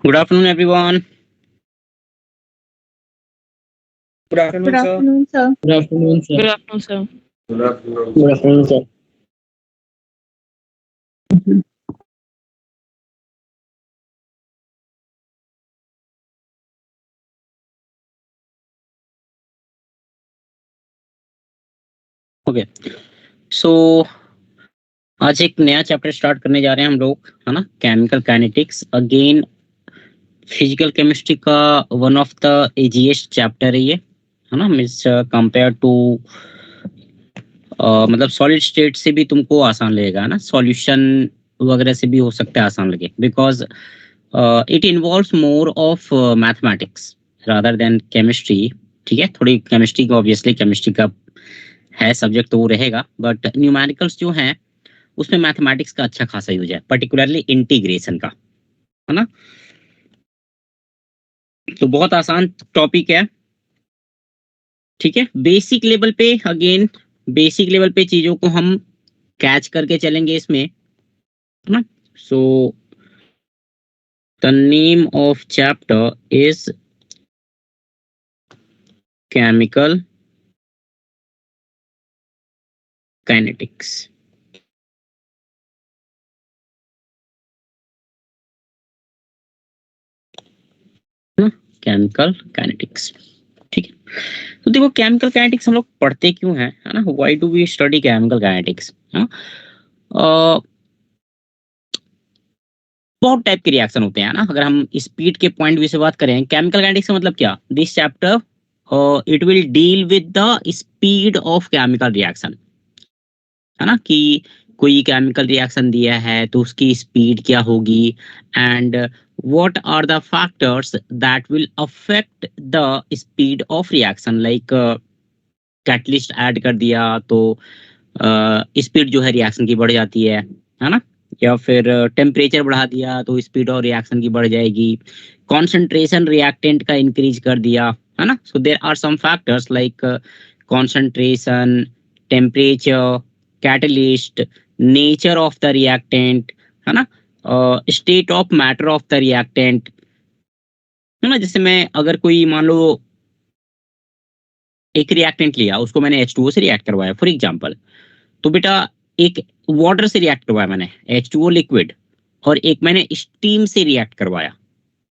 Good afternoon, everyone. Good afternoon, Good sir. afternoon, sir. Good afternoon, sir. Good afternoon, sir. Good afternoon. Good afternoon, sir. Okay, so आज एक नया chapter start करने जा रहे हैं हम लोग, है ना? Chemical kinetics again. Physical chemistry का one of the easiest chapter है ये, है ना? मीन्स कंपेयर टू मतलब सॉलिड स्टेट से भी तुमको आसान लगेगा, है ना? सॉल्यूशन वगैरह से भी हो सकता है आसान लगे, because it involves more of mathematics rather than chemistry. ठीक है, थोड़ी केमिस्ट्री का ऑब्वियसली केमिस्ट्री का है सब्जेक्ट तो वो रहेगा, बट न्यूमेरिकल्स जो हैं उसमें मैथमेटिक्स का अच्छा खासा यूज है, पर्टिकुलरली इंटीग्रेशन का, है ना? तो बहुत आसान टॉपिक है। ठीक है, बेसिक लेवल पे अगेन, बेसिक लेवल पे चीजों को हम कैच करके चलेंगे इसमें, है ना? So the name of chapter is chemical kinetics. Chemical kinetics, ठीक है। तो देखो, केमिकल काइनेटिक्स हम लोग पढ़ते क्यों हैं, है ना? Why do we study chemical kinetics? बहुत टाइप के रिएक्शन होते हैं ना। अगर हम स्पीड के पॉइंट व्यू से बात करें, केमिकल काइनेटिक्स का मतलब क्या? This chapter it will deal with the speed of chemical reaction, है ना? कि कोई केमिकल रिएक्शन दिया है तो उसकी स्पीड क्या होगी, and what are the factors that will affect the speed of reaction. Like catalyst add कर दिया तो स्पीड जो है रिएक्शन की बढ़ जाती है ना? या फिर टेम्परेचर बढ़ा दिया तो स्पीड और रिएक्शन की बढ़ जाएगी। कॉन्सेंट्रेशन रिएक्टेंट का इंक्रीज कर दिया, है ना? So there are some factors like concentration, temperature, catalyst, nature of the reactant, है ना? State of matter of the reactant, है ना? जैसे मैं अगर कोई मान लो एक रिएक्टेंट लिया, उसको मैंने H2O से रिएक्ट करवाया फॉर एग्जांपल, तो बेटा एक वाटर से रिएक्ट करवाया मैंने H2O लिक्विड, और एक मैंने स्टीम से रिएक्ट करवाया,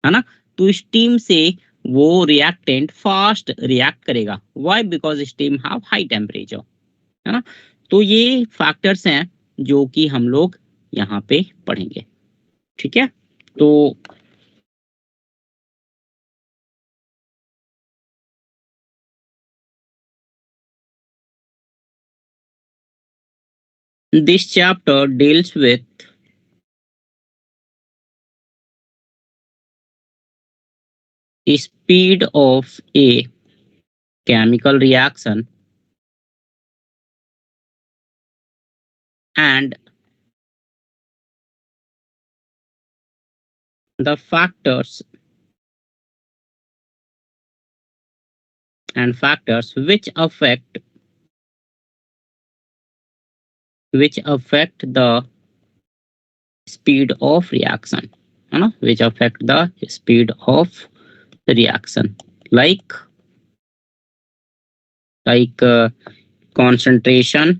है ना? तो स्टीम से वो रिएक्टेंट फास्ट रिएक्ट करेगा। Why? Because steam have high temperature, है ना? तो ये फैक्टर्स हैं जो कि हम लोग यहाँ पे पढ़ेंगे। ठीक है, तो this chapter deals with speed of a chemical reaction and the factors which affect the speed of reaction, है ना? Which affect the speed of reaction, like concentration,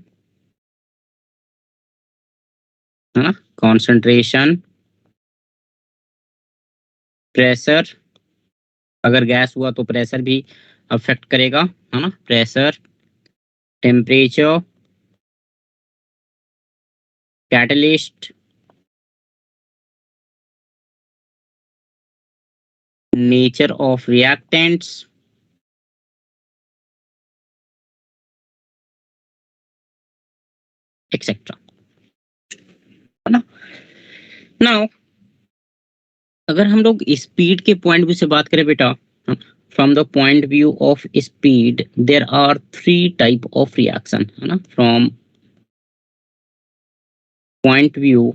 है ना? concentration, प्रेशर, अगर गैस हुआ तो प्रेशर भी अफेक्ट करेगा, है ना? Pressure, temperature, catalyst, nature of reactants, etcetera, है ना? नाउ अगर हम लोग स्पीड के पॉइंट व्यू से बात करें बेटा, from the point view of speed there are 3 type of reaction, है ना? From point view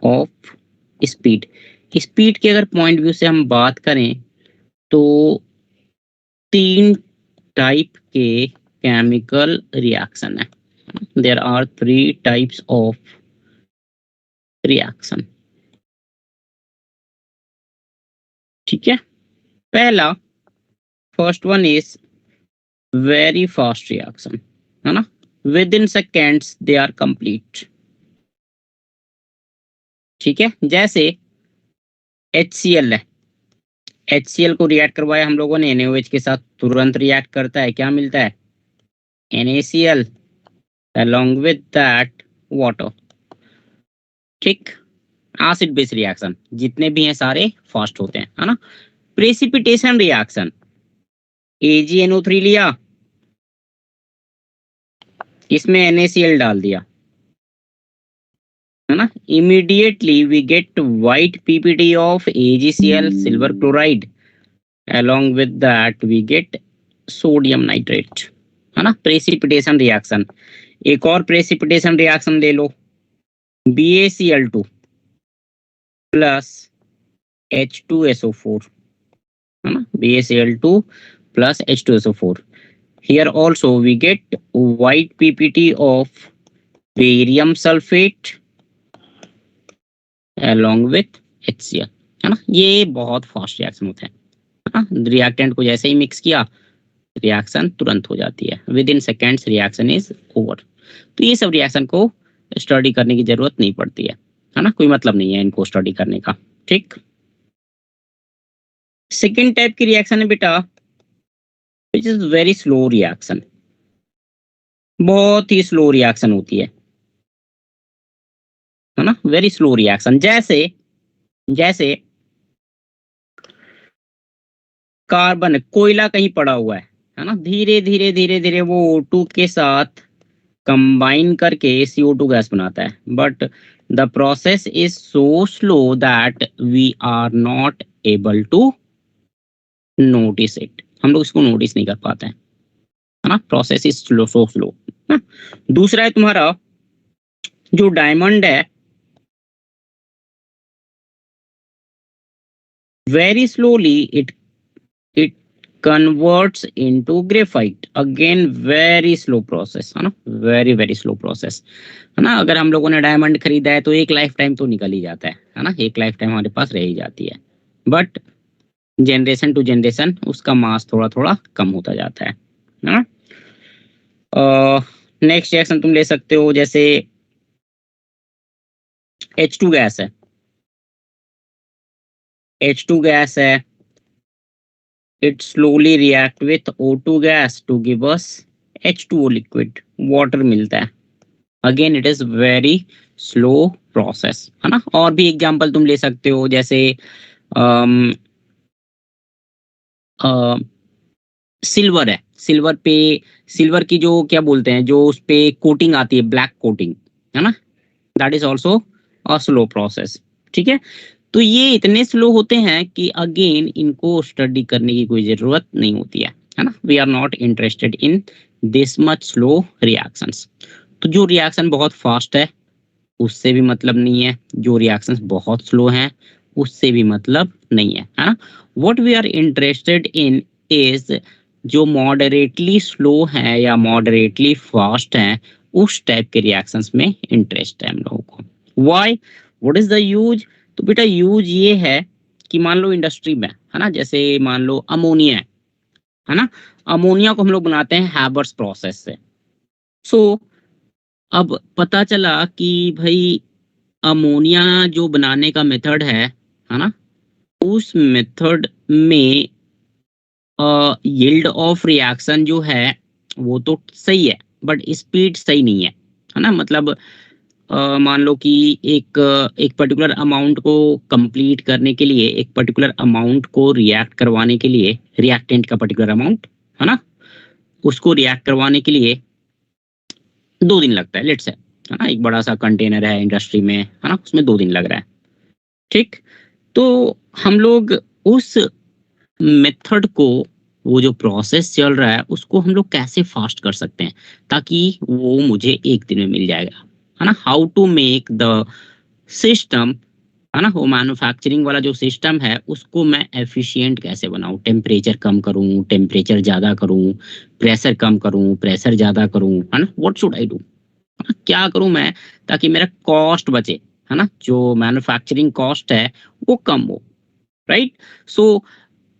of speed, speed के अगर पॉइंट व्यू से हम बात करें तो 3 टाइप के केमिकल रिएक्शन है। There are 3 types of reaction. ठीक है, पहला first one is very fast reaction, है ना, within seconds they are complete. ठीक है, जैसे HCl है, HCl को रिएक्ट करवाया हम लोगों ने NaOH के साथ, तुरंत रिएक्ट करता है, क्या मिलता है, NaCl along with that water। ठीक, एसिड बेस रिएक्शन जितने भी हैं सारे फास्ट होते हैं, है ना। प्रेसिपिटेशन रिएक्शन, AgNO3 लिया, इसमें NaCl डाल दिया, है ना, immediately we get white PPT of AgCl silver chloride, along with that we get sodium nitrate, है ना। प्रेसिपिटेशन रिएक्शन, एक और प्रेसिपिटेशन रिएक्शन ले लो, BaCl2 प्लस H2SO4, है ना, BaCl2 plus H2SO4। Here also we get white PPT of barium sulfate along with HCl, है ना। ये बहुत फास्ट रिएक्शन होते हैं, है ना। रिएक्टेंट को जैसे ही मिक्स किया, रिएक्शन तुरंत हो जाती है, with in seconds reaction is over. तो ये सब रिएक्शन को स्टडी करने की जरूरत नहीं पड़ती है ना, कोई मतलब नहीं है इनको स्टडी करने का। ठीक, सेकेंड टाइप की रिएक्शन है बेटा which is very slow reaction, बहुत ही स्लो रिएक्शन होती है ना, वेरी स्लो रिएक्शन। जैसे जैसे कार्बन, कोयला कहीं पड़ा हुआ है ना, धीरे धीरे धीरे धीरे वो O2 के साथ कंबाइन करके CO2 गैस बनाता है, but the process is so slow that we are not able to notice it, हम लोग इसको नोटिस नहीं कर पाते हैं, है ना। Process is slow, so slow. दूसरा है तुम्हारा जो डायमंड है, very slowly it it converts into graphite, again very slow process, है ना, वेरी वेरी स्लो प्रोसेस, है ना। अगर हम लोगों ने डायमंड खरीदा है तो एक लाइफ टाइम तो निकल ही जाता है ना, एक लाइफ टाइम हमारे पास रह ही जाती है, बट जनरेशन टू जनरेशन उसका मास थोड़ा थोड़ा कम होता जाता है ना। नेक्स्ट रिएक्शन तुम ले सकते हो, जैसे H2 गैस है, H2 गैस है, it slowly react with O2 gas to give us H2O liquid, water मिलता है, again it is very slow process, है ना। और भी एग्जांपल तुम ले सकते हो, जैसे सिल्वर है, सिल्वर पे, सिल्वर की जो क्या बोलते हैं, जो उस पे कोटिंग आती है, ब्लैक कोटिंग, है ना, that is also a slow process. ठीक है, तो ये इतने स्लो होते हैं कि अगेन इनको स्टडी करने की कोई जरूरत नहीं होती है ना। We are not interested in this much slow reactions. तो जो रिएक्शन बहुत फास्ट है उससे भी मतलब नहीं है, जो रिएक्शंस बहुत स्लो हैं उससे भी मतलब नहीं है ना। What we are interested in is जो मॉडरेटली स्लो है या मॉडरेटली फास्ट है, उस टाइप के रिएक्शंस में इंटरेस्ट है हम लोगों को। Why, what is the use? तो बेटा यूज ये है कि मान लो इंडस्ट्री में, है ना, जैसे मान लो अमोनिया है ना, अमोनिया को हम लोग बनाते हैं हैबर्स प्रोसेस से। सो अब पता चला कि भाई अमोनिया जो बनाने का मेथड है ना, उस मेथड में यील्ड ऑफ रिएक्शन जो है वो तो सही है, बट स्पीड सही नहीं है ना। मतलब मान लो कि एक एक पर्टिकुलर अमाउंट को कंप्लीट करने के लिए, एक पर्टिकुलर अमाउंट को रिएक्ट करवाने के लिए, रिएक्टेंट का पर्टिकुलर अमाउंट, है ना, उसको रिएक्ट करवाने के लिए 2 दिन लगता है, लेट्स से, है ना। एक बड़ा सा कंटेनर है इंडस्ट्री में, है ना, उसमें 2 दिन लग रहा है। ठीक, तो हम लोग उस मेथड को, वो जो प्रोसेस चल रहा है उसको हम लोग कैसे फास्ट कर सकते हैं ताकि वो मुझे 1 दिन में मिल जाएगा, है ना। How to make the system, है ना, वो मैन्युफैक्चरिंग वाला जो सिस्टम है उसको मैं एफिशिएंट कैसे बनाऊं, टेम्परेचर कम करूं, टेम्परेचर ज्यादा करूं, प्रेशर कम करूं, प्रेशर ज्यादा करूं, है ना, व्हाट शुड आई डू, क्या करूं मैं ताकि मेरा कॉस्ट बचे, है ना, जो मैन्युफैक्चरिंग कॉस्ट है वो कम हो। राइट। सो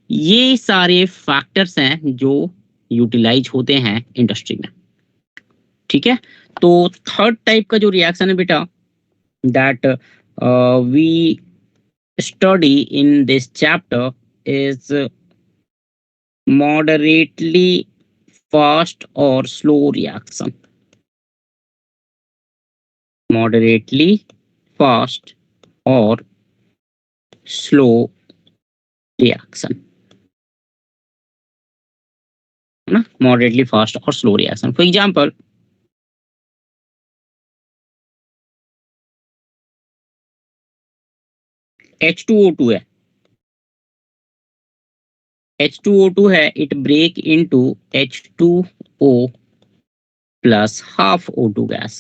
ये सारे फैक्टर्स हैं जो यूटिलाइज होते हैं इंडस्ट्री में, ठीक है। तो थर्ड टाइप का जो रिएक्शन है बेटा, that we study in this chapter is moderately fast or slow reaction, moderately fast or slow reaction, है ना, moderately fast or slow reaction. For example, H2O2 है, H2O2 है, it break into H2O plus half O2 gas,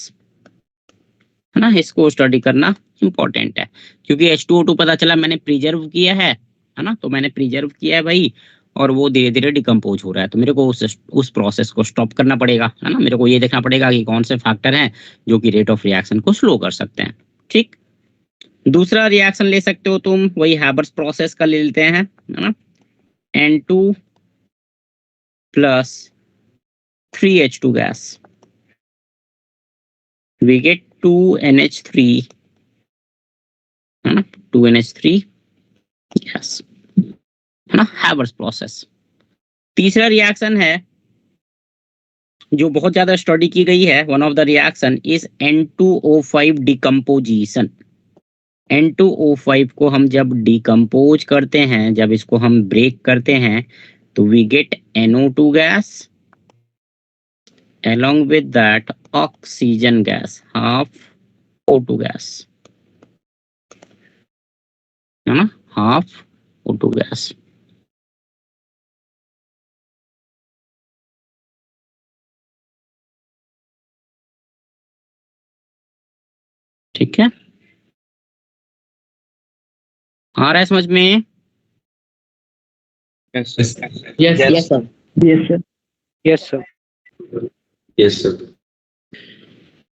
है ना। इसको study करना important है, क्योंकि H2O2 पता चला मैंने प्रिजर्व किया है ना, तो मैंने प्रिजर्व किया है भाई, और वो धीरे धीरे डिकम्पोज हो रहा है, तो मेरे को उस प्रोसेस को स्टॉप करना पड़ेगा, है ना। मेरे को ये देखना पड़ेगा कि कौन से फैक्टर हैं जो कि रेट ऑफ रिएक्शन को स्लो कर सकते हैं, ठीक। दूसरा रिएक्शन ले सकते हो तुम, वही हैबर्स प्रोसेस का ले लेते हैं, है ना। N2 plus 3H2 gas, we get 2NH3, है ना, 2NH3 gas, है ना, हैबर्स प्रोसेस। तीसरा रिएक्शन है जो बहुत ज्यादा स्टडी की गई है, one of the reaction is N2O5 decomposition. N2O5 को हम जब डिकम्पोज करते हैं, जब इसको हम ब्रेक करते हैं, तो वी गेट NO2 gas along with that oxygen gas, half O2 gas, है ना, हाफ O2 गैस। ठीक है, आ रहा है समझ में? Yes, sir. Yes, Yes, yes, sir. Yes, sir. Yes, sir. Yes, sir.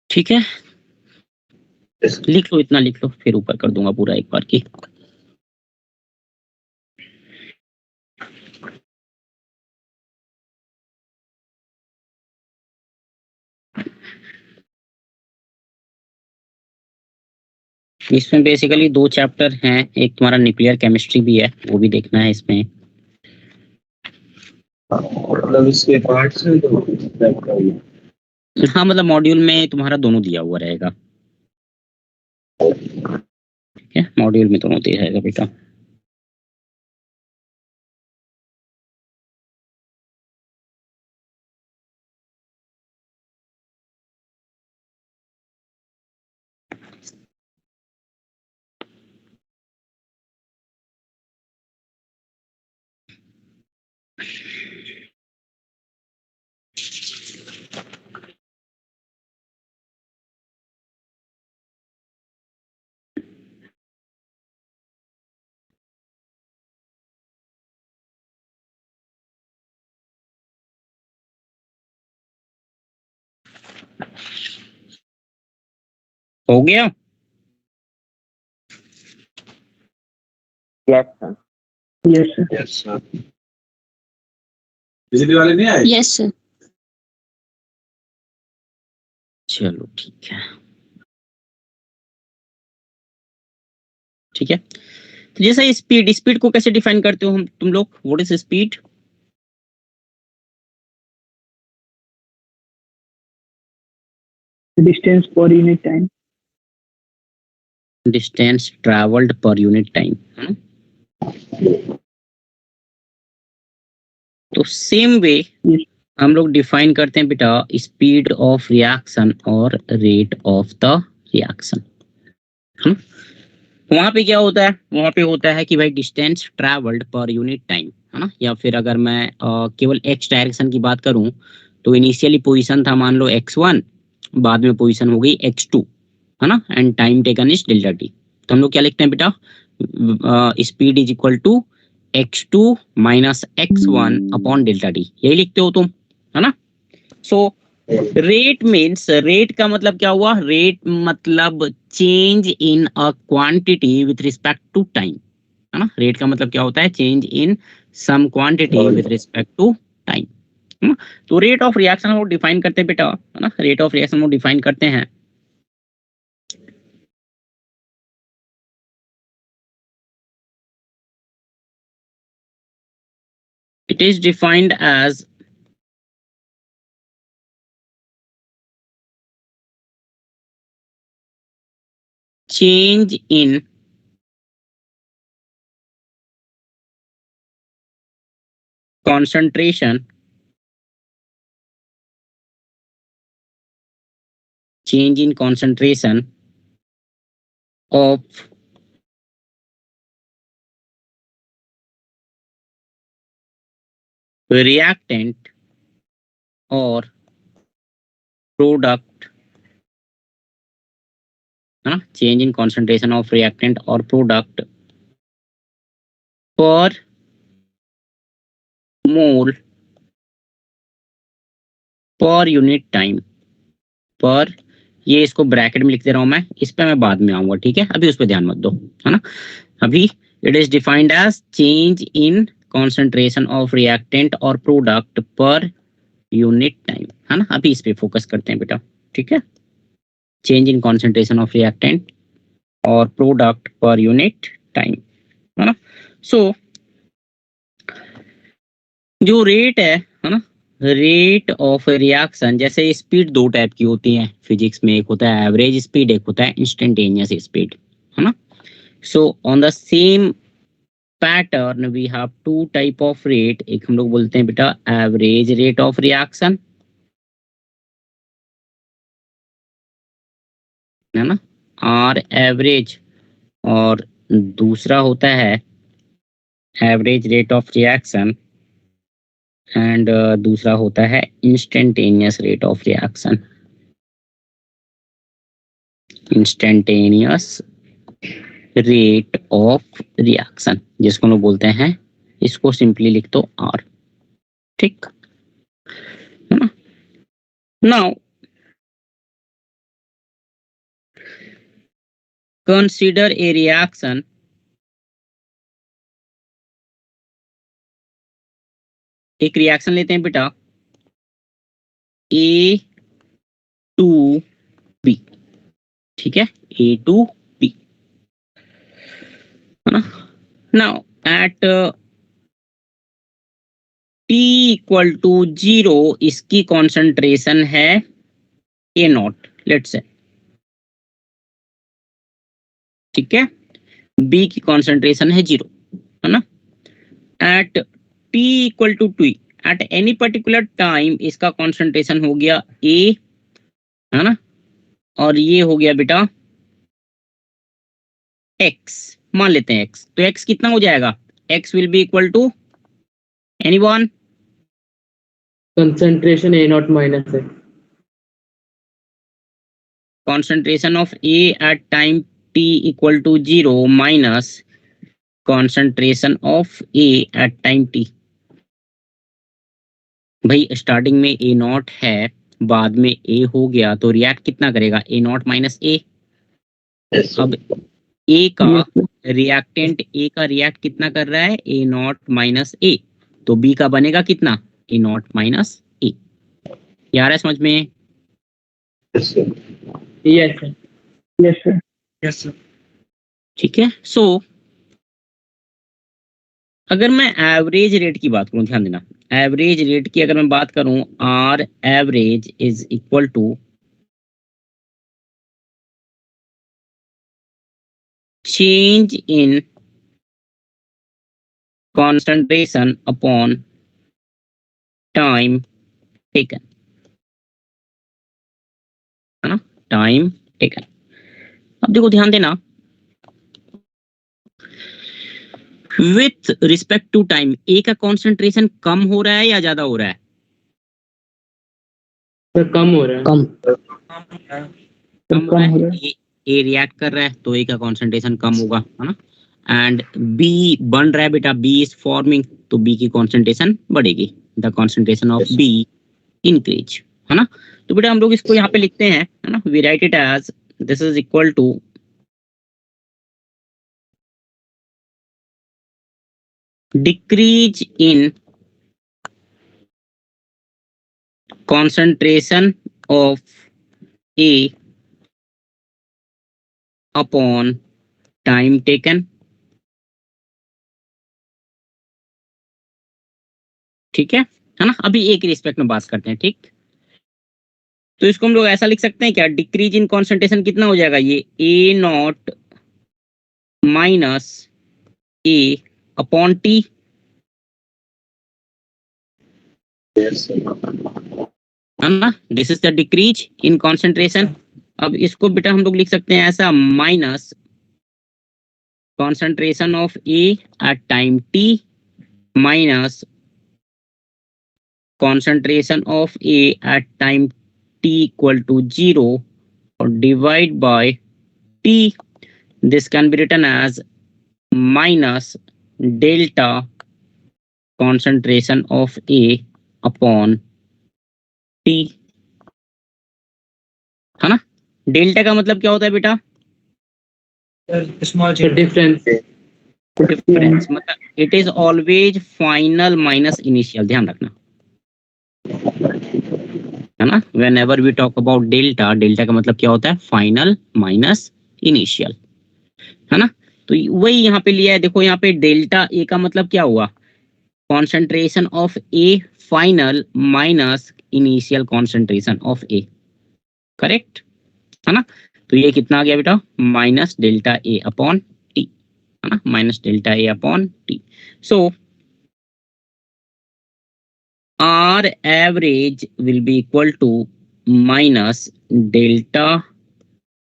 ठीक है, लिख लो, इतना लिख लो, फिर ऊपर कर दूंगा पूरा एक बार की। इसमें बेसिकली दो चैप्टर हैं, एक तुम्हारा न्यूक्लियर केमिस्ट्री भी है, वो भी देखना है इसमें। मतलब इसके पार्ट्स हैं तो हाँ, मतलब मॉड्यूल में तुम्हारा दोनों दिया हुआ रहेगा, ठीक है, मॉड्यूल में दोनों दिया रहेगा बेटा। हो गया? Yes, sir. Yes, sir. Yes, sir. बिजली वाले नहीं आए? Yes, sir. चलो ठीक है, ठीक है। तो जैसा स्पीड, स्पीड को कैसे डिफाइन करते हो हम तुम लोग? What is speed? Distance per unit time. Distance travelled पर यूनिट टाइम, है ना। तो सेम वे Yes. हम लोग डिफाइन करते हैं बेटा स्पीड ऑफ रिएक्शन और रेट ऑफ द रिएक्शन। वहां पे क्या होता है? वहां पे होता है कि भाई डिस्टेंस ट्रैवल्ड पर यूनिट टाइम, है ना। या फिर अगर मैं केवल एक्स डायरेक्शन की बात करूं, तो इनिशियली पोजीशन था मान लो x1, बाद में पोजीशन हो गई x2, है ना, and time taken is delta T. तो हम लोग क्या लिखते हैं बेटा? Speed is equal to x2 minus x1 upon delta T, यही लिखते हो तुम, है ना। सो रेट मीन्स, रेट का मतलब क्या हुआ? रेट मतलब change in a quantity with respect to time, है ना। रेट का मतलब क्या होता है, change in some quantity with respect to time, है ना। तो रेट ऑफ रिएक्शन वो डिफाइन करते हैं बेटा, है ना, रेट ऑफ रिएक्शन वो डिफाइन करते हैं। It is defined as change in concentration, change in concentration of reactant or product, है ना, change in concentration of reactant or product per mole per unit time, पर ये इसको ब्रैकेट में लिख दे रहा हूं मैं, इस पे मैं बाद में आऊंगा, ठीक है, अभी उस पर ध्यान मत दो, है ना। अभी it is defined as change in concentration of reactant और प्रोडक्ट पर यूनिट टाइम, है ना। अभी इस पे फोकस करते हैं बेटा, ठीक है, change in concentration of reactant और प्रोडक्ट पर यूनिट टाइम, है ना। सो जो रेट है ना, रेट ऑफ रिएक्शन, जैसे स्पीड दो टाइप की होती है फिजिक्स में, एक होता है एवरेज स्पीड, एक होता है इंस्टेंटेनियस स्पीड, है ना। So on the same pattern we have two type of rate, एक हम लोग बोलते हैं बेटा एवरेज रेट ऑफ रिएक्शन, है ना, आर एवरेज, और दूसरा होता है average rate of reaction, and दूसरा होता है instantaneous rate of reaction, instantaneous rate of reaction, जिसको लोग बोलते हैं, इसको सिंपली लिख दो आर, ठीक है ना। नाउ कंसीडर ए रिएक्शन, एक रिएक्शन लेते हैं बेटा ए टू बी, ठीक है, ए टू बी, है ना। Now at T equal to 0 इसकी कॉन्सेंट्रेशन है ए नॉट, लेट्स से, ठीक है, बी की कॉन्सेंट्रेशन है 0, है ना। At T equal to 2 at any particular time इसका कॉन्सेंट्रेशन हो गया ए, है ना, और ये हो गया बेटा एक्स, मान लेते हैं एक्स, तो एक्स कितना हो जाएगा, X will be equal to anyone, concentration A naught minus है, concentration of A at time t equal to 0 minus concentration of A at time t। भाई स्टार्टिंग में A नॉट है, बाद में A हो गया, तो रिएक्ट कितना करेगा, A नॉट माइनस A। अब A का रिएक्टेंट, A का रिएक्ट कितना कर रहा है, A नॉट माइनस A, तो B का बनेगा कितना, A नॉट माइनस A। यार है समझ में, yes sir, Yes, sir. Yes sir, ठीक है। सो अगर मैं एवरेज रेट की बात करूं, ध्यान देना, एवरेज रेट की अगर मैं बात करूं, R average is equal to change in concentration upon time taken, है ना, टाइम टेकन। अब देखो ध्यान देना, with respect to time A का कॉन्सेंट्रेशन कम हो रहा है या ज्यादा हो रहा है, सर कम हो रहा है, कम कम हो रहा हो है, रहा है। ए रिएक्ट कर रहा है तो ए का कॉन्सेंट्रेशन कम होगा, है ना, एंड बी बन रहा है बेटा, बी इज फॉर्मिंग, तो बी की कॉन्सेंट्रेशन बढ़ेगी, the concentration of be increase, है ना। तो बेटा हम लोग इसको यहाँ पे लिखते हैं, है ना, we write it as this is equal to decrease in concentration of A upon time taken. ठीक है ना? अभी A के रिस्पेक्ट में बात करते हैं, ठीक। तो इसको हम लोग ऐसा लिख सकते हैं क्या, डिक्रीज इन कॉन्सेंट्रेशन कितना हो जाएगा, ये A naught minus A upon T, Yes, sir. है ना। This is the decrease in concentration. अब इसको बेटा हम लोग लिख सकते हैं ऐसा, minus concentration of A at time T minus concentration of A at time t equal to 0 or divide by T. This can be written as minus delta concentration of A upon T, है ना। Delta का मतलब क्या होता है बेटा, Small The difference. Difference, मतलब it is always final minus initial, ध्यान रखना, है ना। Whenever we talk about delta, delta का मतलब क्या होता है, फाइनल माइनस इनिशियल, है ना। तो वही यहाँ पे लिया है, देखो यहाँ पे डेल्टा ए का मतलब क्या हुआ, concentration of A final minus initial concentration of A, correct, है ना। तो ये कितना आ गया बेटा, minus delta A upon T, है ना, minus delta A upon T. So R average will be equal to minus delta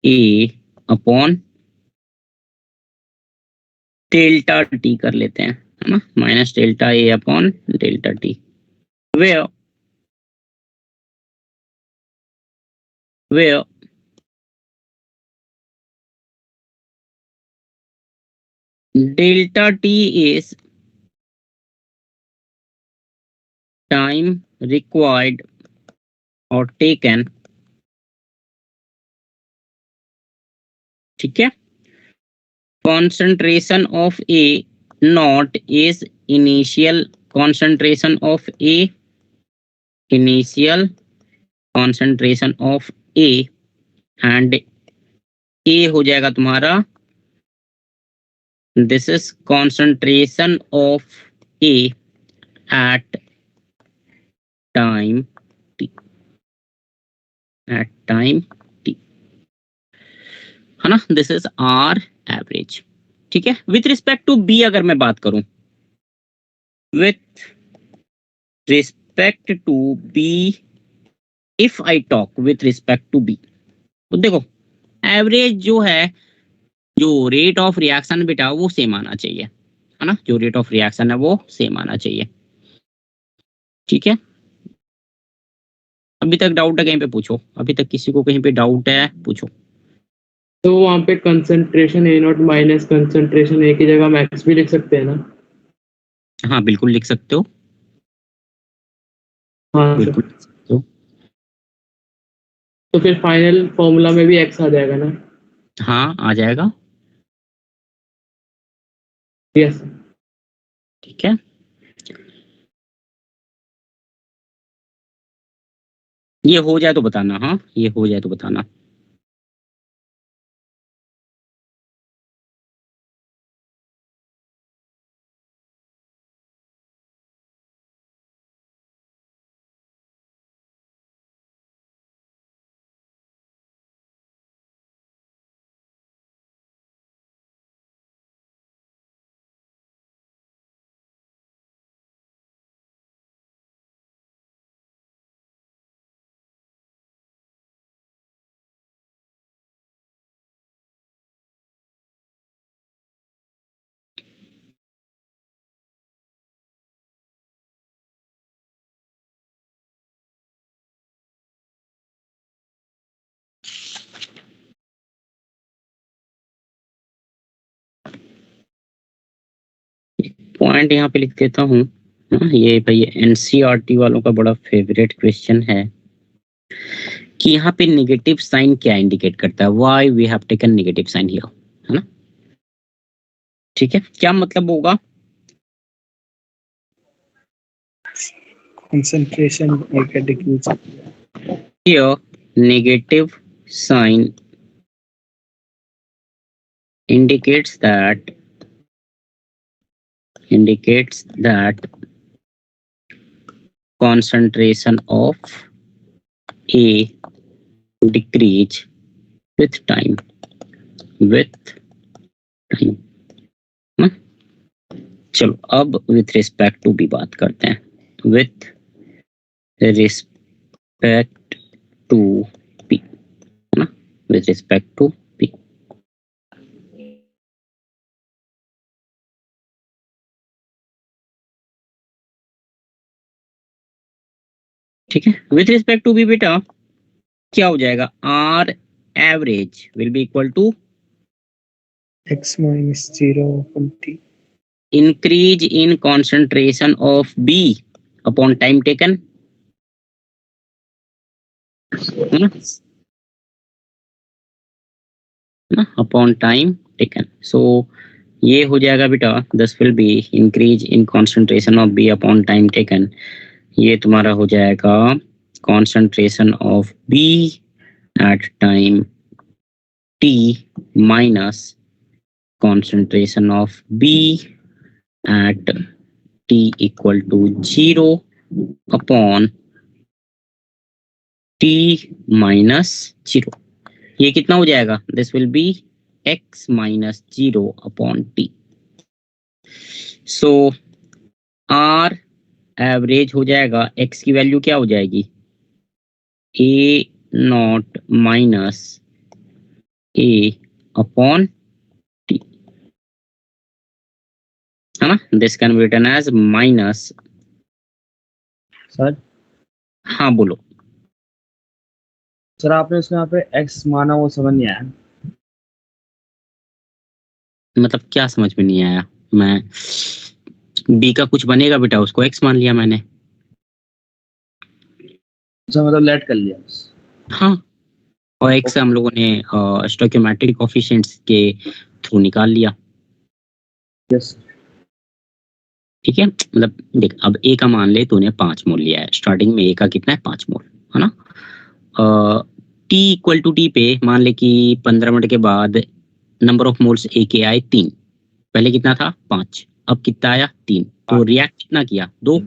A upon delta T कर लेते हैं, है ना, minus delta A upon delta T, where delta t is time required or taken, ठीक है। concentration of A not is initial concentration of A, initial concentration of A, and A हो जाएगा तुम्हारा, this is concentration of A at time t, at time t, है ना, this is are average, ठीक है। With respect to B अगर मैं बात करूं, with respect to B, if I talk with respect to B, तो देखो एवरेज जो है, जो रेट ऑफ रिएक्शन बेटा वो सेम आना चाहिए, है ना, जो रेट ऑफ रिएक्शन है वो सेम आना चाहिए, ठीक है। अभी तक डाउट है कहीं पे पूछो, अभी तक किसी को कहीं पे डाउट है पूछो। तो वहाँ पे concentration A naught minus concentration A की जगह मैक्स भी लिख सकते हैं ना? हाँ बिल्कुल लिख सकते हो, हाँ सर। बिल्कुल लिख सकते हो। तो फिर फाइनल फॉर्मूला में भी एक्स आ जाएगा ना? हाँ आ जाएगा, यस। ठीक है। ये हो जाए तो बताना, हाँ ये हो जाए तो बताना। पॉइंट यहाँ पे लिख देता हूँ, ये भाई एनसीईआरटी वालों का बड़ा फेवरेट क्वेश्चन है कि यहाँ पे नेगेटिव साइन क्या इंडिकेट करता है, why we have taken negative sign here, है ना। ठीक है, क्या मतलब होगा, concentration will get decreased. Here negative sign indicates that concentration of A decrease with time. ना? चलो अब विथ रिस्पेक्ट टू बी बात करते हैं. विथ रिस्पेक्ट टू पी, है ना, विथ रिस्पेक्ट टू पी. ठीक है, विथ रिस्पेक्ट टू बी बेटा क्या हो जाएगा? R average will be equal to X minus 0 upon T. increase in concentration of B upon time taken. Upon time taken. So ये हो जाएगा बेटा, this will be increase in concentration of B upon time taken. ये तुम्हारा हो जाएगा concentration of B at time T minus concentration of B at T equal to 0 upon T minus 0. ये कितना हो जाएगा? This will be x minus 0 upon T. So R average हो जाएगा, x की वैल्यू क्या हो जाएगी? A naught minus A upon T, है ना? This can be written as minus. Sir हाँ बोलो. सर आपने इसमें यहाँ पे x माना, वो समझ नहीं आया. मतलब क्या समझ में नहीं आया? मैं B का कुछ बनेगा बेटा, उसको x मान लिया मैंने. अच्छा, मतलब लेट कर लिया. हाँ, और x हम लोगों ने स्टोइकोमेट्रिक कोएफिशिएंट्स के थ्रू निकाल लिया. यस. ठीक है, मतलब देख, अब A का मान ले, तूने 5 मोल लिया है. स्टार्टिंग में A का कितना है? 5 मोल, है ना. T इक्वल टू T पे मान ले कि 15 मिनट के बाद नंबर ऑफ मोल्स A के आए 3. पहले कितना था? 5. अब कितना आया? 3. तो रिएक्ट कितना किया? 2.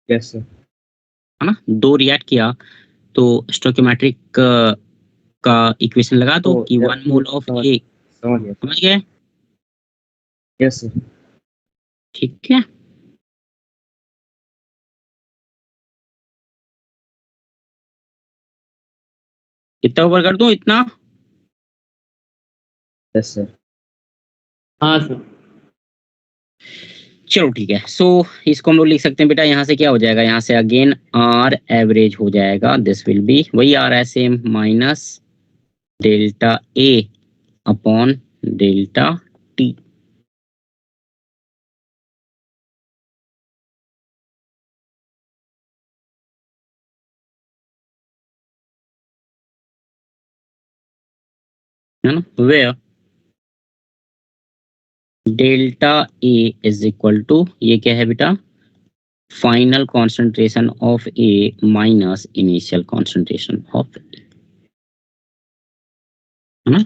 Yes sir. है ना, 2 रिएक्ट किया. तो स्टोइकोमेट्रिक का इक्वेशन लगा दो तो कि 1 मोल ऑफ A. समझ गया. समझ गए? Yes sir. ठीक है. इतना ऊपर कर दूं? इतना यस सर. हाँ सर. चलो ठीक है. सो इसको हम लोग लिख सकते हैं बेटा, यहाँ से क्या हो जाएगा? यहाँ से अगेन आर एवरेज हो जाएगा. दिस विल बी वही आर है same, minus delta A upon delta T. है ना, where delta A is equal to, ये क्या है बेटा? Final concentration of A minus initial concentration of A, है ना.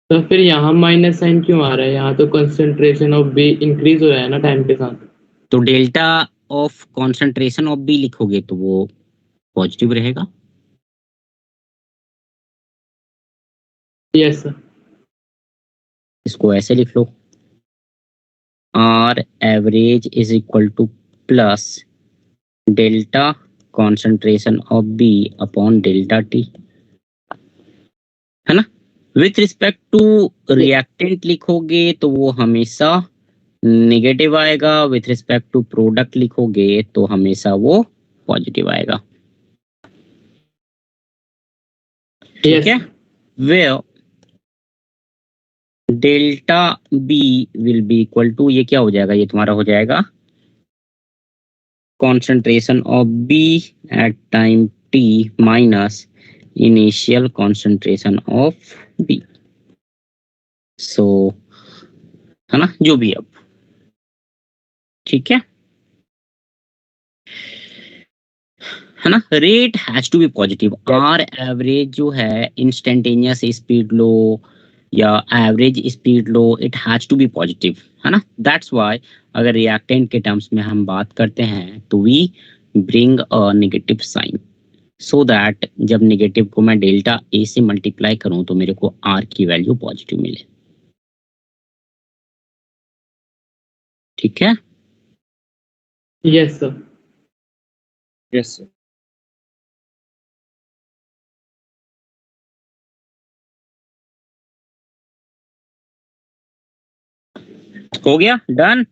तो फिर यहाँ माइनस साइन क्यों आ रहा है? यहाँ तो कंसंट्रेशन ऑफ बी इंक्रीज हो रहा है ना टाइम के साथ. तो delta of concentration of B लिखोगे तो वो पॉजिटिव रहेगा. Yes sir. इसको ऐसे लिख लो, R average is equal to plus delta concentration of B upon delta T, है ना. विथ रिस्पेक्ट टू रिएक्टेंट लिखोगे तो वो हमेशा नेगेटिव आएगा. विथ रिस्पेक्ट टू प्रोडक्ट लिखोगे तो हमेशा वो पॉजिटिव आएगा. ठीक है. Where delta B will be equal to, ये क्या हो जाएगा? ये तुम्हारा हो जाएगा concentration of B at time t minus initial concentration of B. So है ना, जो भी. अब ठीक है. है ना, rate has to be positive. R average जो है इंस्टेंटेनियस स्पीड लो या एवरेज स्पीड लो, it has to be positive, है ना। दैट्स व्हाई अगर रिएक्टेंट के टर्म्स में हम बात करते हैं तो we bring a negative sign, so that जब नेगेटिव को मैं डेल्टा ए से मल्टीप्लाई करूं तो मेरे को आर की वैल्यू पॉजिटिव मिले। ठीक है। Yes, sir. Yes, sir. हो गया, done.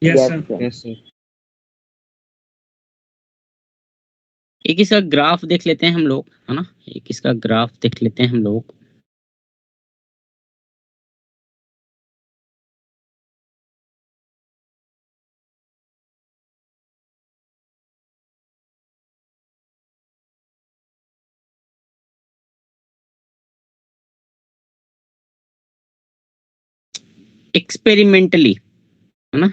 Yes, Yes, sir. sir. Yes, sir. एक इसका ग्राफ देख लेते हैं हम लोग, है ना, एक इसका ग्राफ देख लेते हैं हम लोग। एक्सपेरिमेंटली, है ना,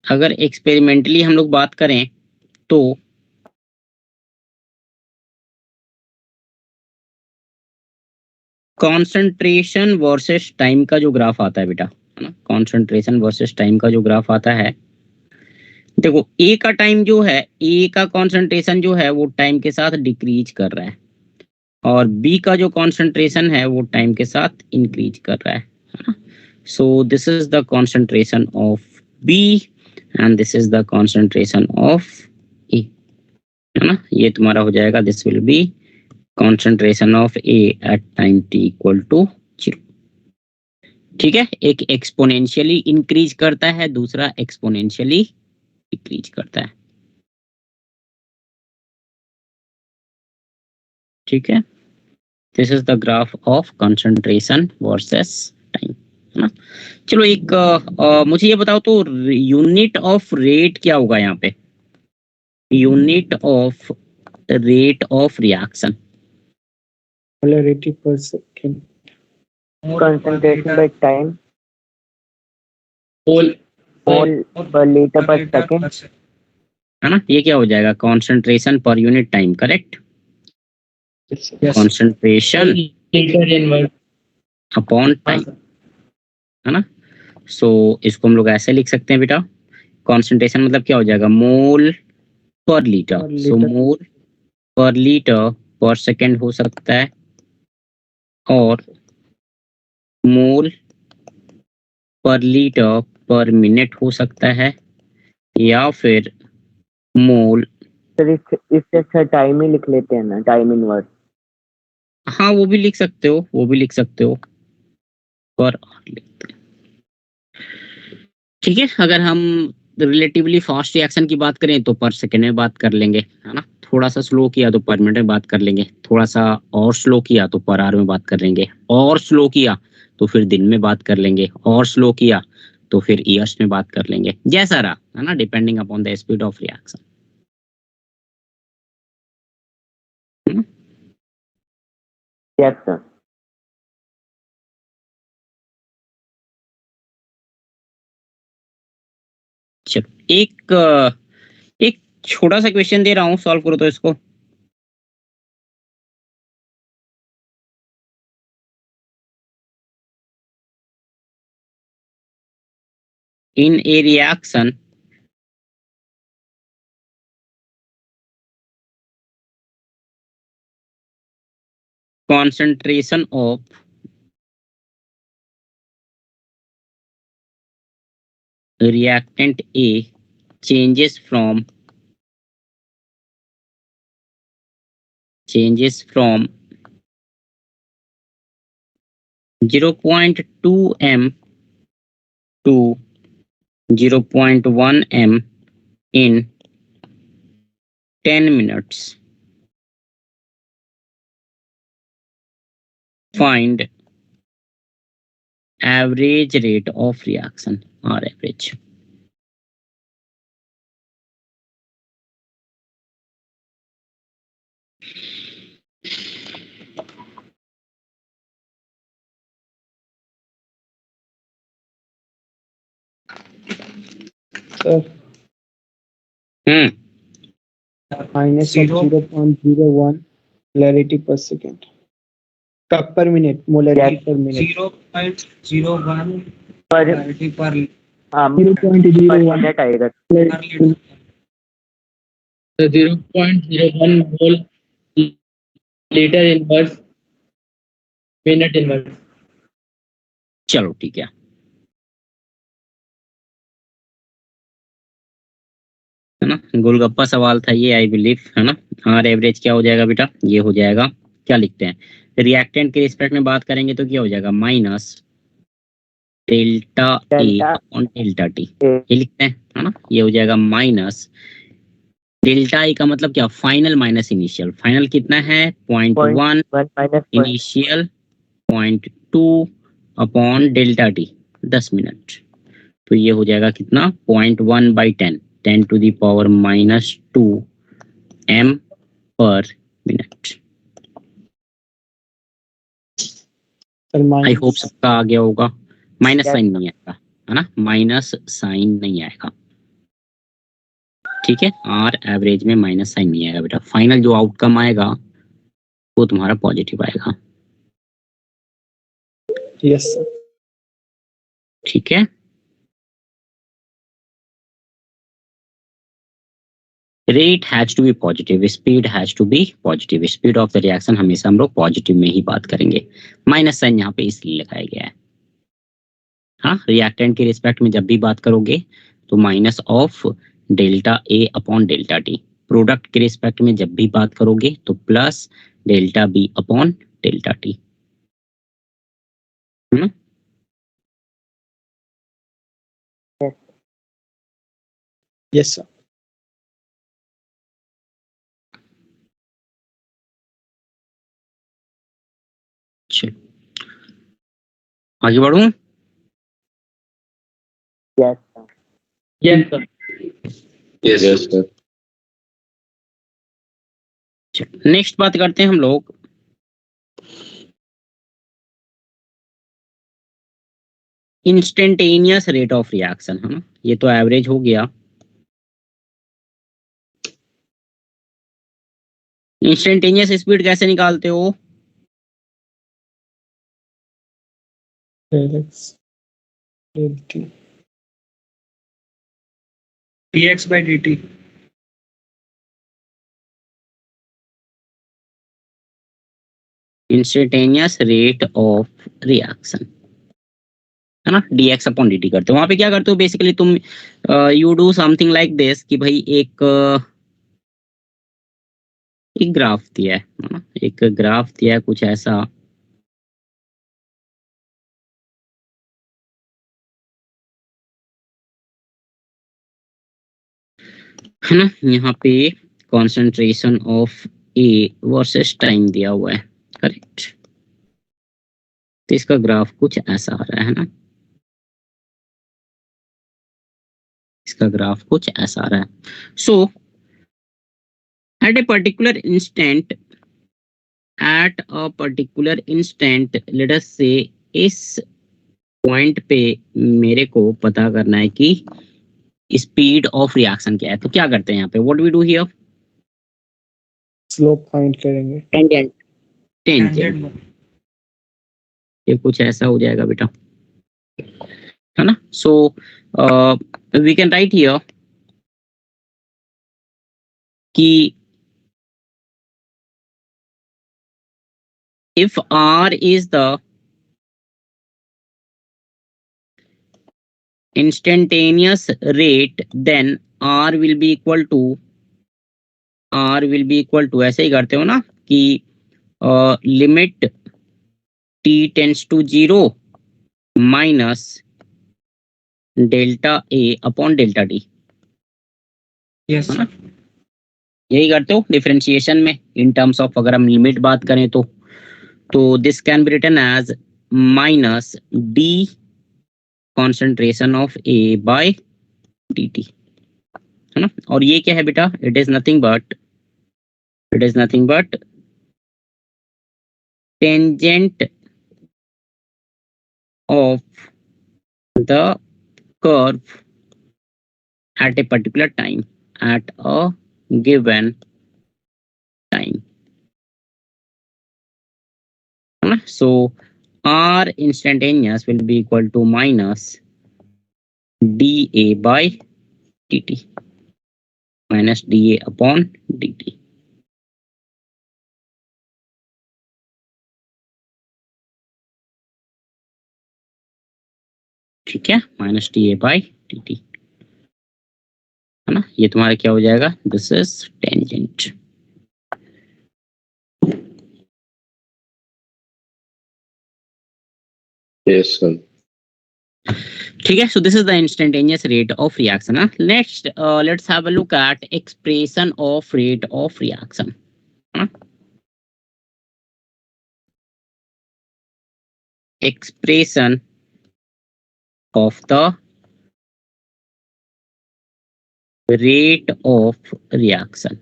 अगर एक्सपेरिमेंटली हम लोग बात करें तो कंसंट्रेशन वर्सेस टाइम का जो ग्राफ आता है बेटा, है ना, कंसंट्रेशन वर्सेस टाइम का जो ग्राफ आता है, देखो ए का टाइम जो है, ए का कंसंट्रेशन जो है वो टाइम के साथ डिक्रीज कर रहा है, और बी का जो कंसंट्रेशन है वो टाइम के साथ इंक्रीज कर रहा है ना। So this is the concentration of B and this is the concentration of A, है ना। ये तुम्हारा हो जाएगा, this will be concentration of A at time t equal to 0। ठीक है, एक एक्सपोनेंशियली इंक्रीज करता है, दूसरा एक्सपोनेंशियली डिक्रीज करता है। ठीक है, this is the graph of concentration versus time, है ना। चलो एक मुझे ये बताओ तो यूनिट ऑफ रेट क्या होगा यहाँ पे, unit of rate of reaction. Polarity per second. Concentration by time, Whole mole per liter per second. है ना, ये क्या हो जाएगा, कंसंट्रेशन पर unit time, correct. Yes, sir. Concentration liter inverse. Upon time, है ना। सो इसको हम लोग ऐसे लिख सकते हैं बेटा, कंसंट्रेशन मतलब क्या हो जाएगा, मोल पर लीटर। Per सो liter. मोल पर लीटर पर सेकंड हो सकता है, और मोल पर लीटर पर मिनट हो सकता है, या फिर मोल, सर इससे अच्छा टाइम ही लिख लेते हैं ना, टाइम इनवर्स। हाँ वो भी लिख सकते हो, वो भी लिख सकते हो, पर ठीक है। अगर हम रिलेटिवली फास्ट रिएक्शन की बात करें तो पर सेकेंड में बात कर लेंगे, है ना। थोड़ा सा स्लो किया तो पर मिनट में बात कर लेंगे, थोड़ा सा और स्लो किया तो पर आवर में बात कर लेंगे, और स्लो किया तो फिर दिन में बात कर लेंगे, और स्लो किया तो फिर ईयर्स में बात कर लेंगे, जैसा रहा, है ना, depending upon the speed of reaction. Yes sir. चलो एक छोटा सा क्वेश्चन दे रहा हूँ, सॉल्व करो तो इसको। In a reaction concentration of reactant A changes from 0.2 m to 0.1 m in 10 minutes. Find average rate of reaction, or average. Sir, minus of 0.01 molarity per second. Cup per minute, molarity Yes. per minute. 0.01 पर molarity per हाँ 0.01 minute आएगा. molarity. So 0.01 mole liter inverse minute inverse. चलो ठीक है ना, गोलगप्पा सवाल था ये, आई बिलीव, है ना. आर एवरेज क्या हो जाएगा बेटा, ये हो जाएगा, क्या लिखते हैं, रिएक्टेंट के रिस्पेक्ट में बात करेंगे तो क्या हो जाएगा, माइनस डेल्टा ए डेल्टा अपॉन डेल्टा टी, ए ये लिखते हैं, है ना. ये हो जाएगा माइनस डेल्टा ए का मतलब क्या, फाइनल माइनस इनिशियल. फाइनल कितना है 0.1, 1 minus initial 0.2 upon delta T 10 minute. तो ये हो जाएगा कितना 0.1/10, 10 to the power -2 m पर मिनट. आई होप सबका आ गया होगा. Minus Yes. साइन नहीं आएगा, है ना, माइनस साइन नहीं आएगा. ठीक है, आर एवरेज में माइनस साइन नहीं आएगा बेटा. फाइनल जो आउटकम आएगा वो तुम्हारा पॉजिटिव आएगा. Yes, sir. ठीक है. Rate has to be positive, speed has to be positive. Speed of the reaction हमेशा हम लोग पॉजिटिव में ही बात करेंगे. माइनस साइन यहाँ पे इसलिए लगाया गया है. हाँ, रिएक्टेंट के रिस्पेक्ट में जब भी बात करोगे तो minus of delta A upon delta T. Product के रिस्पेक्ट में जब भी बात करोगे तो plus delta B upon delta T. Yes, sir. आगे बढ़ूं. Yes, sir. Yes, sir. yes sir. Next बात करते हैं हम लोग इंस्टेंटेनियस रेट ऑफ रिएक्शन, है ना. ये तो एवरेज हो गया. इंस्टेंटेनियस स्पीड कैसे निकालते हो, Alex. Delta. dx by dt. Instantaneous rate of reaction, है ना, dx अपॉन dt करते हो. वहां पे क्या करते हो बेसिकली तुम, you do something like this कि भाई एक ग्राफ दिया है ना, एक ग्राफ दिया है कुछ ऐसा, है ना. यहाँ पे concentration of A versus time दिया हुआ है, करेक्ट. तो इसका ग्राफ कुछ ऐसा आ रहा है ना, इसका ग्राफ कुछ ऐसा आ रहा है. So at a particular instant, let us say इस पॉइंट पे मेरे को पता करना है कि स्पीड ऑफ रिएक्शन क्या है. तो क्या करते हैं यहाँ पे, what we do here, Slope find करेंगे. Tangent. टेंजेंट. ये कुछ ऐसा हो जाएगा बेटा, है ना. So we can write here कि if r is the instantaneous rate, then r will be equal to ऐसे ही करते हो ना कि limit t tends to 0 minus delta a upon delta T. yes sir. यही करते हो डिफरेंशिएशन में इन टर्म्स ऑफ, अगर हम लिमिट बात करें तो this can be written as minus D concentration of A by D T, है ना. और ये क्या है बेटा, it is nothing but tangent of the curve at a particular time. at a given time. So R instantaneous will be equal to minus dA by dt, minus dA upon dt. ठीक है, minus D A by D T, है ना। ये तुम्हारा क्या हो जाएगा, this is tangent. Yes, sir. ठीक है, सो this is the instantaneous rate of reaction. Next let's have a look at expression of rate of reaction. Expression of the rate of reaction,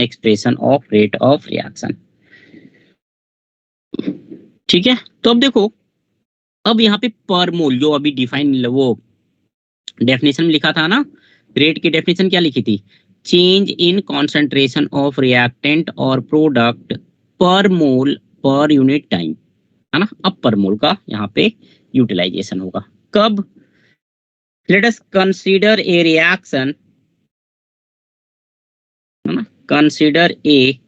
expression of rate of reaction. ठीक है, तो अब देखो, अब यहाँ पे पर मोल जो अभी डिफाइन वो डेफिनेशन में लिखा था ना, रेट की डेफिनेशन क्या लिखी थी, change in concentration of reactant और प्रोडक्ट पर मोल पर यूनिट टाइम, है ना। अब पर मोल का यहाँ पे यूटिलाइजेशन होगा कब, let us consider a reaction, है ना, consider a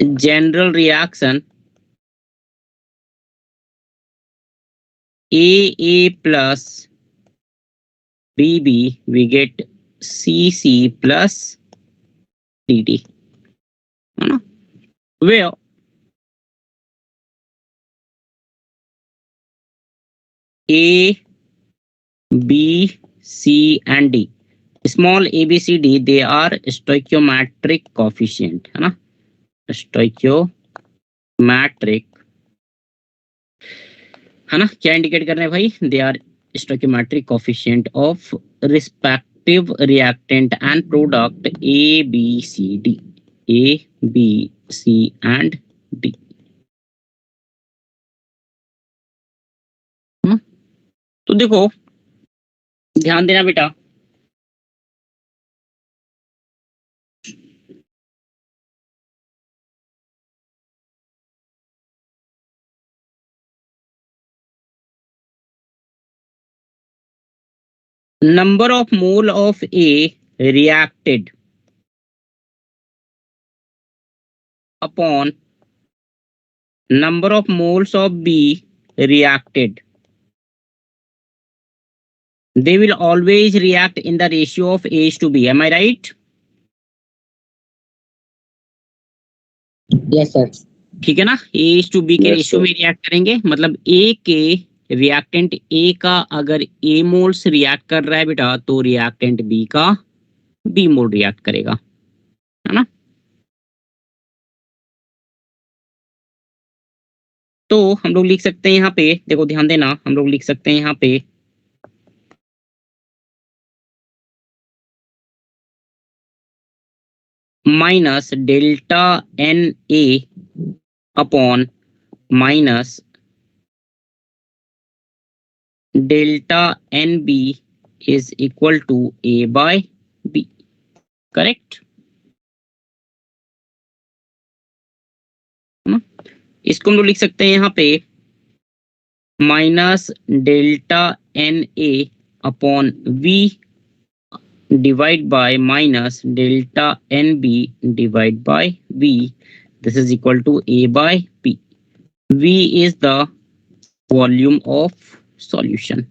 general reaction A plus B we get C plus dt, है ना, where A, B, C and D, small a, B, C, D, they are stoichiometric coefficient, है ना, stoichiometric, है ना। क्या indicate कर रहे हैं भाई, they are stoichiometric coefficient of respective reactant and product A, B, C, D, A, B, C and D। तो देखो, ध्यान देना बेटा, number of mole of A reacted upon number of moles of B reacted, they will always react in the ratio of A to B, am I right? Yes, sir. ठीक है ना, A to B के Yes, ratio sir. में react करेंगे, मतलब A के reactant A का अगर A मोल्स रिएक्ट कर रहा है बेटा, तो रिएक्टेंट B का B मोल रिएक्ट करेगा, है ना। तो हम लोग लिख सकते हैं यहाँ पे, देखो ध्यान देना, हम लोग लिख सकते हैं यहाँ पे minus delta N A upon minus delta N B is equal to A by B, correct. इसको हम लोग लिख सकते हैं यहाँ पे minus delta N A upon V divide by minus delta N B divide by V, this is equal to A by P. V is the volume of solution,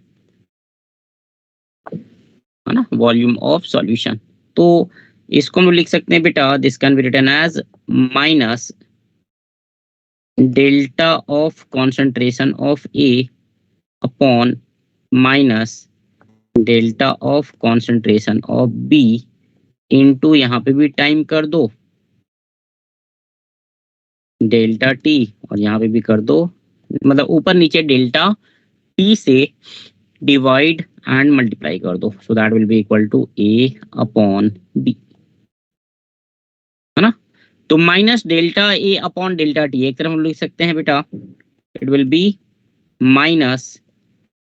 है ना, वॉल्यूम ऑफ सॉल्यूशन। तो इसको हम लोग लिख सकते हैं बेटा, this can be written as minus delta of concentration of A upon minus delta of concentration of B into यहाँ पे भी टाइम कर दो डेल्टा टी, और यहाँ पे भी कर दो, मतलब ऊपर नीचे डेल्टा टी से डिवाइड एंड मल्टीप्लाई कर दो, so that will be equal to A upon B, है ना। तो minus delta A upon delta T एक तरफ हम लिख सकते हैं बेटा, it will be minus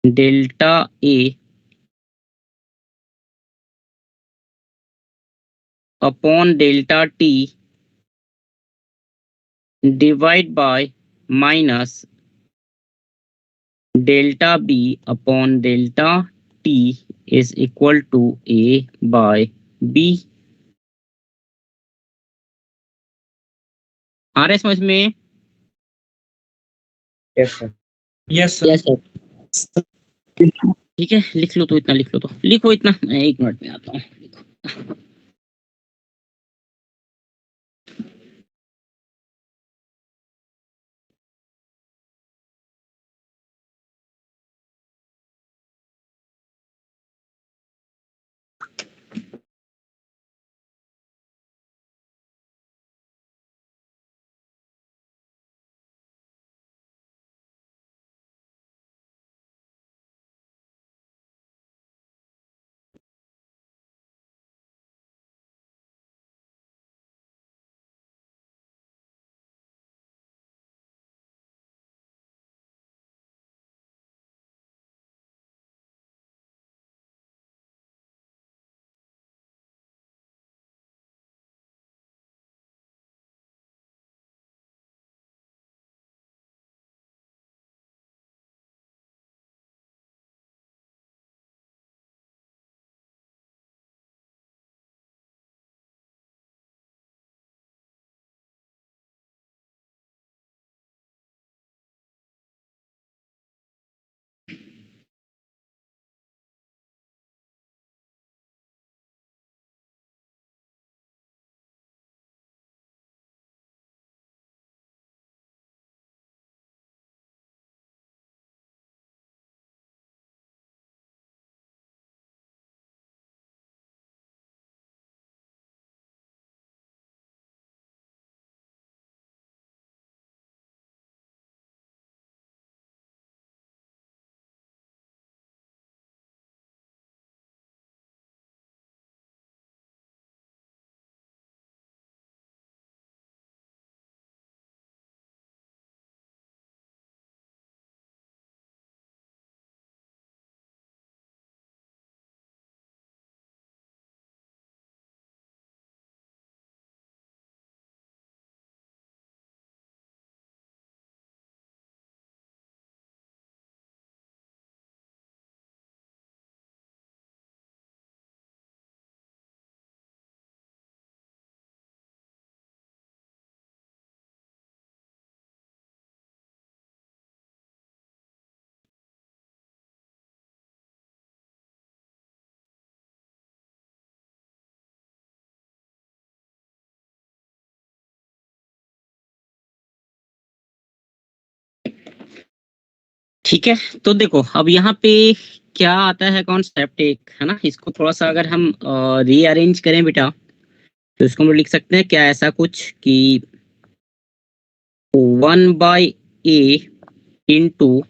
delta A upon delta T divide by minus delta B upon delta T is equal to A by B. आ रहा है समझ में? Yes sir. Yes, sir. ठीक है, लिख लो तो इतना, लिख लो तो लिखो इतना, मैं 1 मिनट में आता हूँ। लिखो। ठीक है, तो देखो अब यहाँ पे क्या आता है कॉन्सेप्ट एक, है ना, इसको थोड़ा सा अगर हम रीअरेंज करें बेटा, तो इसको हम लिख सकते हैं क्या, ऐसा कुछ कि 1/a into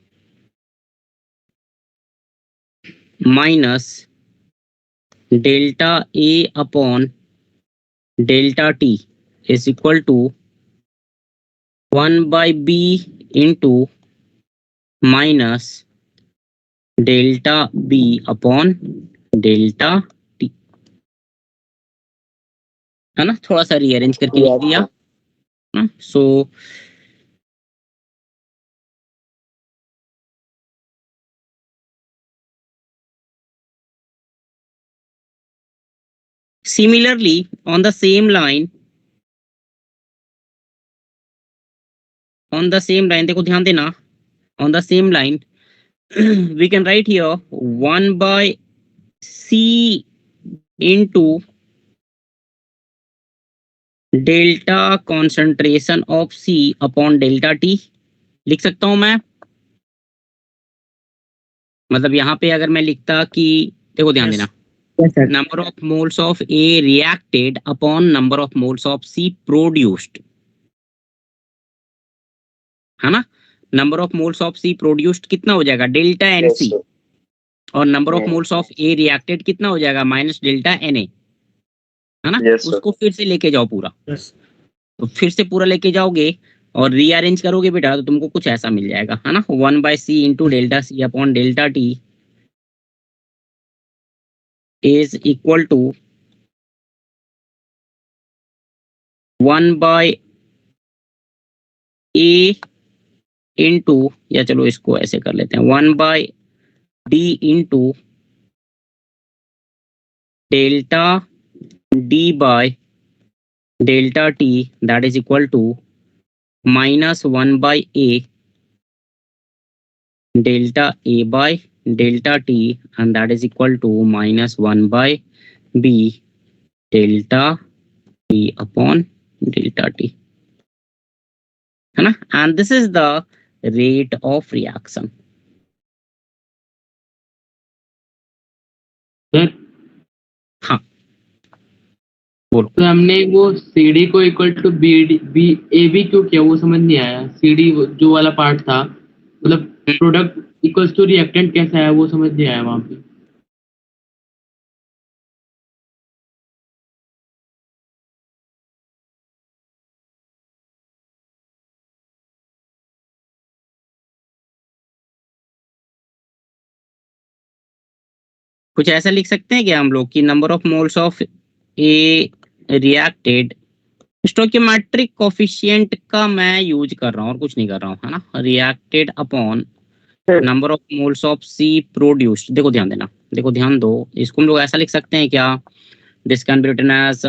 minus delta A upon delta T is equal to 1/b into minus delta B upon delta T, है ना, थोड़ा सा रीअरेंज करके लिख दिया। सो similarly on the same line, देखो ध्यान देना, on the same line we can write here 1/c into delta concentration of C upon delta T लिख सकता हूं मैं। मतलब यहाँ पे अगर मैं लिखता कि, देखो ध्यान देना, number of moles of A reacted upon number of moles of C produced, है ना, number of moles of C produced कितना हो जाएगा, डेल्टा NC, और number of moles of A reacted कितना हो जाएगा, माइनस डेल्टा Na, है ना। उसको फिर से लेके जाओ पूरा, तो फिर से पूरा लेके जाओगे और रीअरेंज करोगे बेटा तो तुमको कुछ ऐसा मिल जाएगा, है ना, 1/c into delta C upon delta T is equal to 1/a into, या चलो इसको ऐसे कर लेते हैं, 1/d into delta d by delta t that is equal to minus 1/a delta a by delta t and that is equal to minus 1/b delta t upon delta t, है ना, and this is the rate of reaction. Sir हाँ बोलो। तो हमने वो CD को equal to B A B क्यों किया, वो समझ नहीं आया। CD जो वाला पार्ट था, मतलब प्रोडक्ट इक्वल्स टू रिएक्टेंट कैसा है वो समझ नहीं आया वहां पे। कुछ ऐसा लिख सकते हैं कि हम लोग की number of moles of A reacted, stoichiometric coefficient का मैं यूज कर रहा हूँ और कुछ नहीं कर रहा हूँ, है ना, reacted upon number of moles of C produced. देखो ध्यान देना, देखो ध्यान दो, इसको हम लोग ऐसा लिख सकते हैं क्या, this can be written as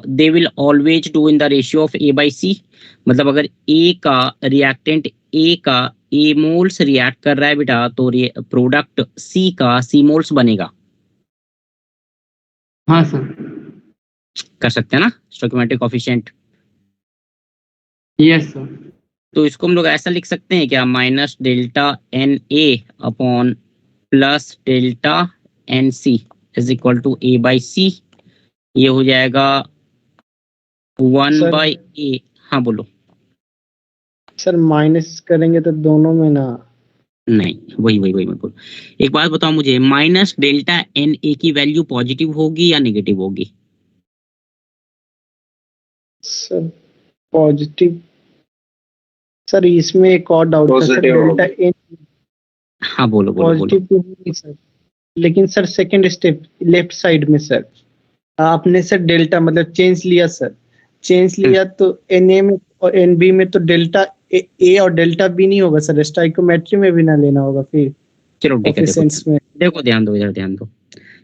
they will always do in the ratio of A by C. मतलब अगर ए का रिएक्टेंट ए का ए मोल्स रिएक्ट कर रहा है बेटा तो प्रोडक्ट सी का सी मोल्स बनेगा। हाँ सर, कर सकते हैं ना स्टोइकियोमेट्रिक कोफिशिएंट। Yes sir. तो इसको हम लोग ऐसा लिख सकते हैं क्या, minus delta N A upon plus delta N C is equal to A by C. ये हो जाएगा 1/a। हाँ बोलो। सर माइनस करेंगे तो दोनों में ना, नहीं वही वही वही मैं बोल। एक बात बताओ मुझे, माइनस डेल्टा एन ए की वैल्यू पॉजिटिव होगी या नेगेटिव होगी? Sir positive. सर इसमें एक और डाउट था सर, डेल्टा एन हाँ बोलो बोलो बोलो। पॉजिटिव तो नहीं सर, लेकिन sir second step left side में सर आपने सर डेल्टा मतलब चेंज लिया सर, चेंज लिया तो एन ए में और एन बी में तो डेल्टा ए और डेल्टा बी नहीं होगा सर, स्टोइकियोमेट्री में भी ना लेना होगा फिर चलो ठीक है, कोफिशिएंट्स में। देखो ध्यान दो, इधर ध्यान दो।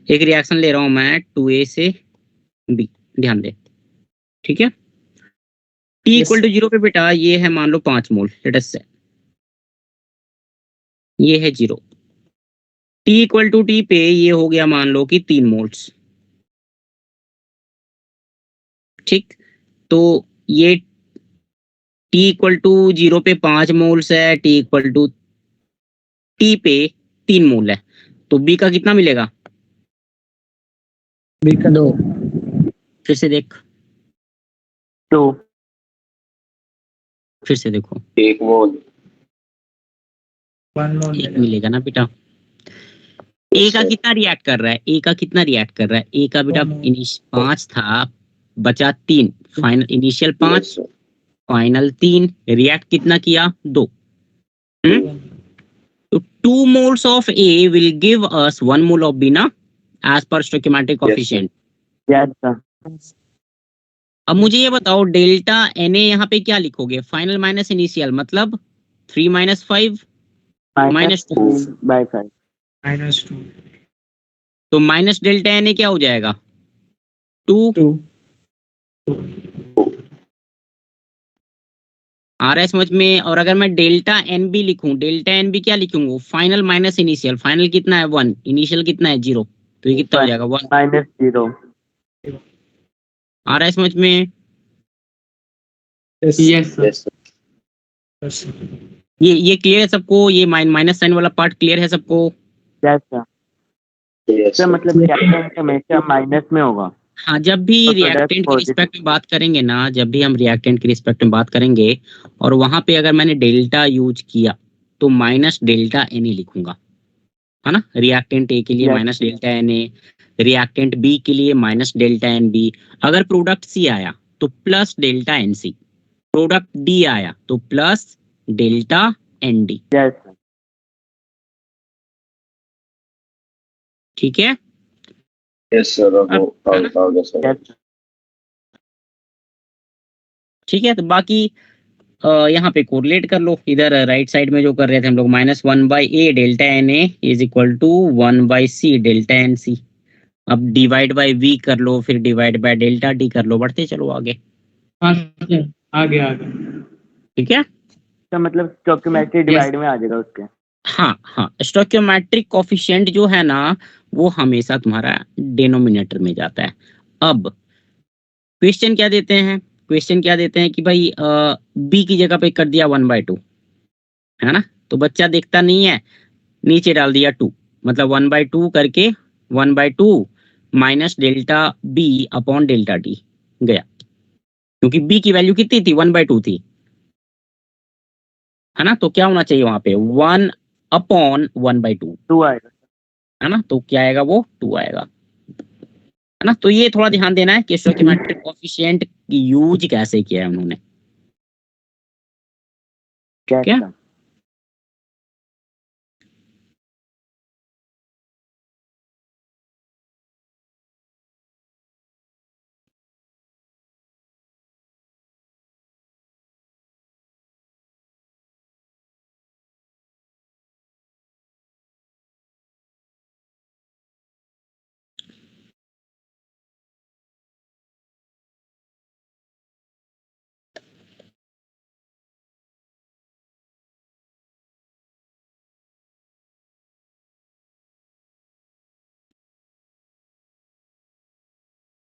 एक रिएक्शन ले रहा हूं मैं 2a से b, ध्यान दे, ठीक है। t इक्वल टू 0 पे बेटा ये है मान लो 5 मोल, लेट अस से ये है 0। t इक्वल टू t पे ये हो गया मान लो कि 3 मोल्स, ठीक। तो ये t इक्वल टू 0 पे 5 मोल्स है, t इक्वल टू t पे 3 मोल है, तो b का कितना मिलेगा? बी का 2। फिर से देख, 2 फिर से देखो, 1 मोल 1 मोल एक मिलेगा ना बेटा। ए का कितना रिएक्ट कर रहा है, ए का कितना रिएक्ट कर रहा है? ए का बेटा 5 था, बचा 3, फाइनल इनिशियल 5 फाइनल 3, रिएक्ट कितना किया? 2। तो 2 moles of A will give us 1 mole of B ना, as per stoichiometric coefficient। Yes sir. अब मुझे ये बताओ डेल्टा Na यहाँ पे क्या लिखोगे, फाइनल माइनस इनिशियल, मतलब 3 - 5 -2। -2/5 -2 तो माइनस डेल्टा Na क्या हो जाएगा? 2। आ रहा है समझ में? और अगर मैं डेल्टा एन बी लिखूं, डेल्टा एन बी क्या लिखूंगा, फाइनल माइनस इनिशियल, फाइनल कितना है 1, इनिशियल कितना है 0, तो ये कितना हो जाएगा 1। -0 आ रहा है समझ में? Yes sir. ये क्लियर है सबको? ये माइनस साइन वाला पार्ट क्लियर है सबको? Yes sir. सर मतलब रिएक्टेंट हमेशा माइनस में होगा। हाँ, जब भी तो रिएक्टेंट की positive। रिस्पेक्ट में बात करेंगे ना, जब भी हम रिएक्टेंट की रिस्पेक्ट में बात करेंगे और वहां पे अगर मैंने डेल्टा यूज किया तो माइनस डेल्टा एन ए लिखूंगा, है ना। रिएक्टेंट ए के लिए Yes. Minus delta N A, reactant B के लिए माइनस डेल्टा एन बी, अगर प्रोडक्ट सी आया तो plus delta N C, product D आया तो plus delta N D, yes sir, ठीक है। यस सर, यस ठीक है, तो बाकी यहाँ पे कोरिलेट कर लो, इधर राइट साइड में जो कर रहे थे हम लोग, -1/a delta N A is equal to 1/c delta N C. अब डिवाइड बाय v कर लो, फिर डिवाइड बाय डेल्टा डी कर लो, बढ़ते चलो आगे, हाँ सर, आगे आगे। ठीक है। तो मतलब स्टोइकियोमेट्रिक डिवाइड में आ जाएगा उसके। हाँ हाँ, स्टोइकियोमेट्रिक कोफिशिएंट जो है ना वो हमेशा तुम्हारा डिनोमिनेटर में जाता है। अब क्वेश्चन क्या देते हैं, क्वेश्चन क्या देते हैं कि भाई b की जगह पे कर दिया 1/2, है ना, तो बच्चा देखता नहीं है, नीचे डाल दिया 2, मतलब 1/2 करके 1/2 minus delta b upon delta D गया, क्योंकि b की वैल्यू कितनी थी, 1/2 थी, है ना, तो क्या होना चाहिए वहां पे 1 अपॉन 1/2, 2 आएगा। है ना, तो क्या आएगा, वो 2 आएगा, है ना। तो ये थोड़ा ध्यान देना है कि स्टोइकियोमेट्रिक कोफिशिएंट की यूज कैसे किया है उन्होंने, क्या क्या? सर?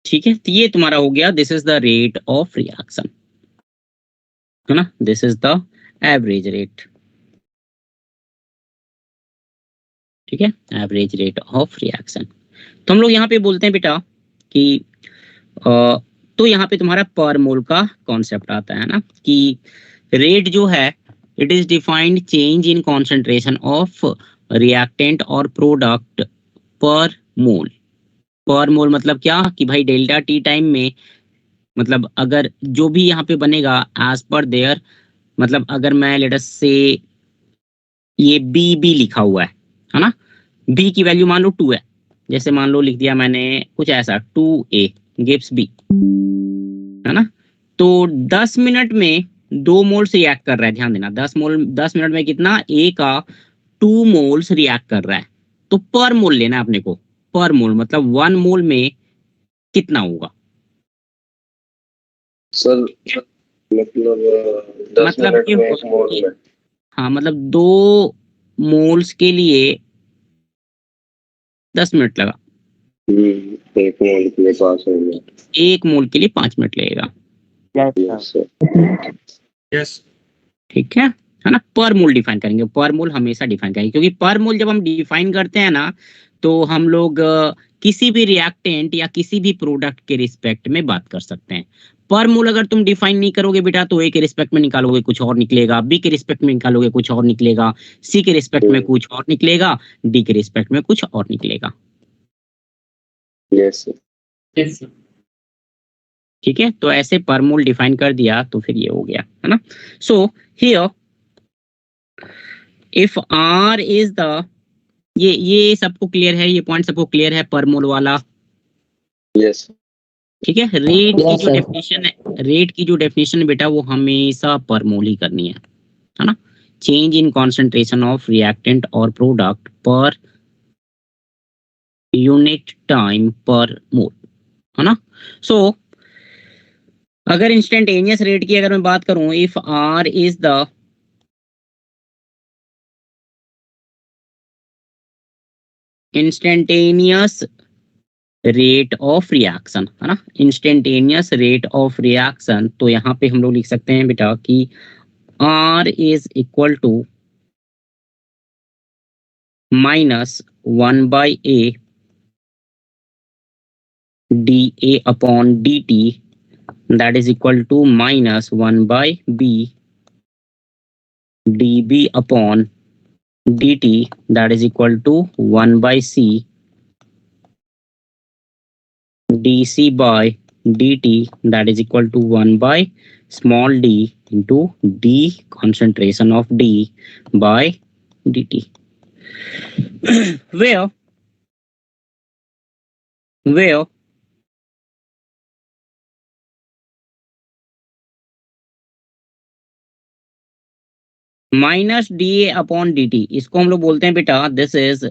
ठीक है, तो ये तुम्हारा हो गया, this is the rate of reaction, है ना, this is the average rate, ठीक है, एवरेज रेट ऑफ रिएक्शन। तो हम लोग यहाँ पे बोलते हैं बेटा कि तो यहाँ पे तुम्हारा पर मोल का कॉन्सेप्ट आता है ना, कि रेट जो है it is defined change in concentration of reactant और प्रोडक्ट पर मोल। पर मोल मतलब क्या कि भाई डेल्टा टी टाइम में, मतलब अगर जो भी यहाँ पे बनेगा एज पर देयर, मतलब अगर मैं लेट अस से ये बी लिखा हुआ है ना, बी की वैल्यू मान लो 2 है, जैसे मान लो लिख दिया मैंने कुछ ऐसा 2a गिव्स b, है ना, तो 10 मिनट में 2 मोल्स रिएक्ट कर रहा है, ध्यान देना 10 मिनट में कितना, a का 2 मोल्स रिएक्ट कर रहा है, तो पर मोल लेना है अपने को, पर मोल मतलब 1 मोल में कितना होगा, सर मतलब 10 मतलब मिनट कि में 1 मोल में, हाँ मतलब 2 मोल्स के लिए 10 मिनट लगा, 1 मोल के लिए 5 होगा। 1 मोल के लिए 5 मिनट लगेगा, yes yes sir. Sir, Yes. ठीक है ना। पर मोल डिफाइन करेंगे, पर मोल हमेशा डिफाइन करेंगे, क्योंकि पर मोल जब हम डिफाइन करते हैं ना तो हम लोग किसी भी रिएक्टेंट या किसी भी प्रोडक्ट के रिस्पेक्ट में बात कर सकते हैं। पर मोल अगर तुम डिफाइन नहीं करोगे बेटा तो ए के रिस्पेक्ट में निकालोगे कुछ और निकलेगा, बी के रिस्पेक्ट में निकालोगे कुछ और निकलेगा, सी के रिस्पेक्ट में कुछ और निकलेगा, डी के रिस्पेक्ट में कुछ और निकलेगा, यस सर, यस सर। ठीक है। तो ऐसे पर मोल डिफाइन कर दिया तो फिर ये हो गया, है ना। So here if R is the, ये सबको क्लियर है, ये पॉइंट सबको क्लियर है पर मोल वाला, यस ठीक है। रेट की जो डेफिनेशन है, रेट की जो डेफिनेशन है बेटा वो हमेशा पर मोल ही करनी है ना, change in concentration of reactant और प्रोडक्ट पर यूनिट टाइम पर मोल, है ना। सो अगर इंस्टेंटेनियस रेट की अगर मैं बात करूं, if R is the instantaneous rate of reaction, है ना, इंस्टेंटेनियस रेट ऑफ रिएक्शन, तो यहाँ पे हम लोग लिख सकते हैं बेटा कि R is equal to -1/a dA upon dt, that is equal to -1/b dB upon dt, that is equal to 1/c dC by dt, that is equal to 1/c small d into d concentration of d by dt. where minus D A upon D T, इसको हम लोग बोलते हैं बेटा this is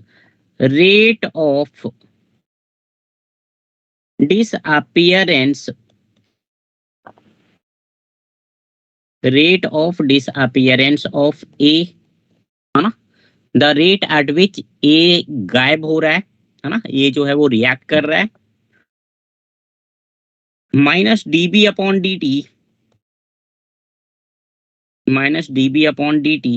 rate of disappearance of A, है ना, the rate at विच ए गायब हो रहा है ना, ये जो है वो रिएक्ट कर रहा है, minus dB upon dt,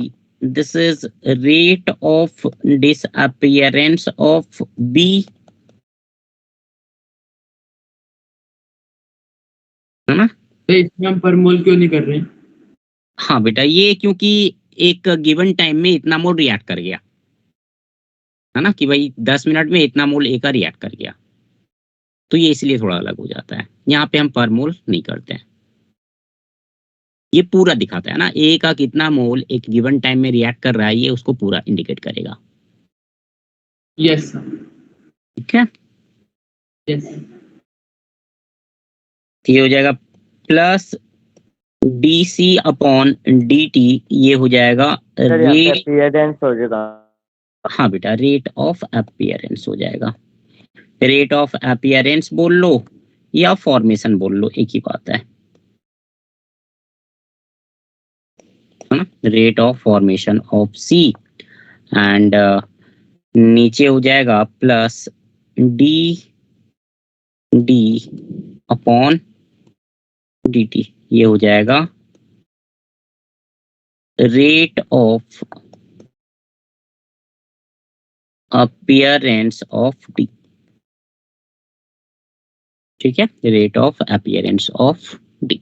this is rate of disappearance of B, है ना। तो इसमें हम पर मोल क्यों नहीं कर रहे हैं? हाँ बेटा, ये क्योंकि एक गिवन टाइम में इतना मोल रिएक्ट कर गया, है ना, कि भाई 10 मिनट में इतना मोल ए का रिएक्ट कर गया, तो ये इसलिए थोड़ा अलग हो जाता है। यहाँ पे हम पर मोल नहीं करते हैं, ये पूरा दिखाता है ना, ए का कितना मोल एक गिवन टाइम में रिएक्ट कर रहा है, ये उसको पूरा इंडिकेट करेगा। यस सर, ठीक है, यस। तो ये हो जाएगा plus D C upon D T, ये हो जाएगा सर यहाँ पे रेट, अपीयरेंस हो जाएगा। हाँ बेटा रेट ऑफ अपीयरेंस हो जाएगा, रेट ऑफ अपीयरेंस बोल लो या फॉर्मेशन बोल लो, एक ही बात है ना, rate of formation of C, and नीचे हो जाएगा plus D upon D T, ये हो जाएगा rate of appearance of D. ठीक है, rate of appearance of D.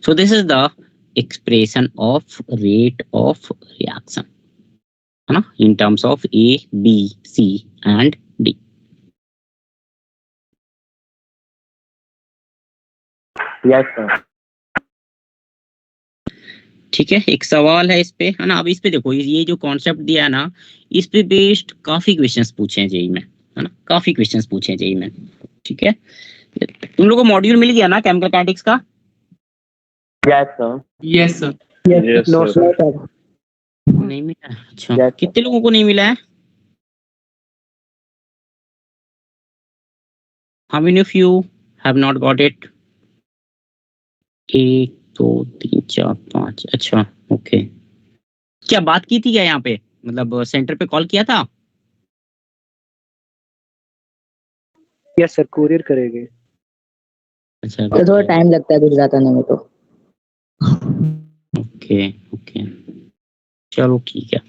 So this is the expression of rate of reaction, है ना, in terms of A B C and D. Yes sir. ठीक है, एक सवाल है इस पे, है ना। अब इस पे देखो, ये जो कॉन्सेप्ट दिया है ना, इस पे बेस्ड काफी क्वेश्चंस पूछे हैं जेईई में, है ना, काफी क्वेश्चंस पूछे हैं जेईई में। ठीक है, तुम लोगों को मॉड्यूल मिल गया ना केमिकल काइनेटिक्स का? Yes sir. Yes sir. Yes, no sir. Sir. नहीं मिला है? अच्छा, Yes, sir. कितने लोगों को नहीं मिला है? How many of you have not got it? 1 2 3 4 5, अच्छा ओके। क्या बात की थी क्या यहाँ पे, मतलब सेंटर पे कॉल किया था? यस सर, कोरियर करेंगे। अच्छा तो थोड़ा टाइम लगता है कुछ जाता नहीं में तो। ओके ओके, चलो ठीक है,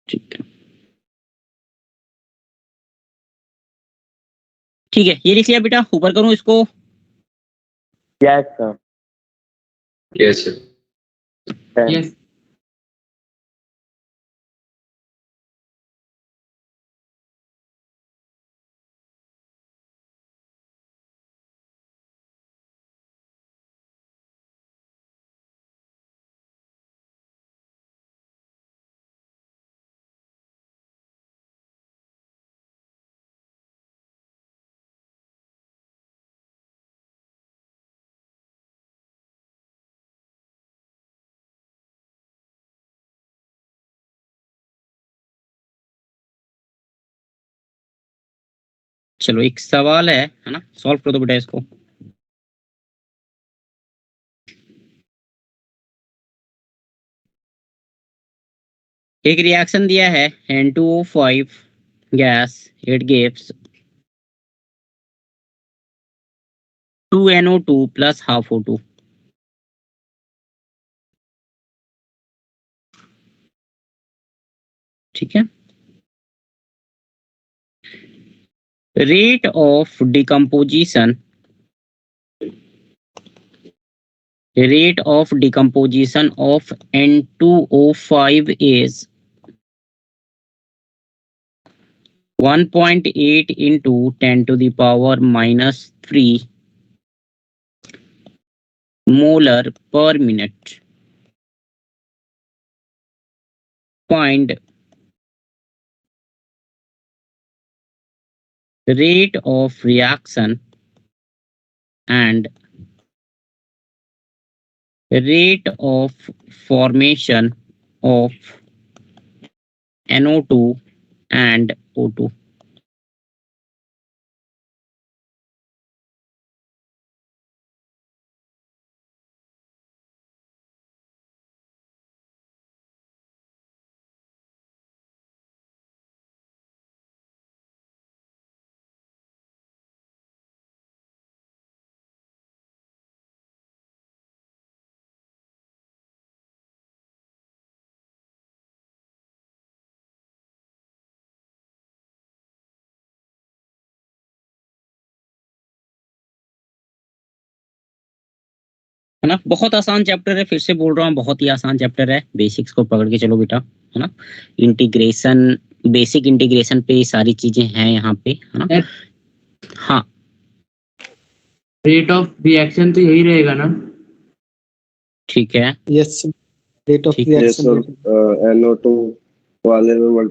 ठीक है, ठीक है, ये लिख लिया बेटा, ऊपर करूँ इसको? Yes sir. Yes, sir. Yes. चलो एक सवाल है ना, सॉल्व कर दो बेटा इसको। एक रिएक्शन दिया है N2O5 gas, it gives 2NO2 plus half O2। ठीक है, rate of decomposition of N2O5 is 1.8 into 10 to the power -3 . molar per minute. Find rate of reaction and rate of formation of NO2 and O2. है ना, बहुत आसान chapter है, फिर से बोल रहा हूँ, बहुत ही आसान चैप्टर है। बेसिक्स को पकड़ के चलो बेटा, है ना। इंटीग्रेशन, बेसिक इंटीग्रेशन पे सारी चीजें हैं यहाँ पे, है ना। हाँ, रेट ऑफ रिएक्शन तो यही रहेगा ना? ठीक है। यस रेट ऑफ ठीक है। रिएक्शन NO2 वाले में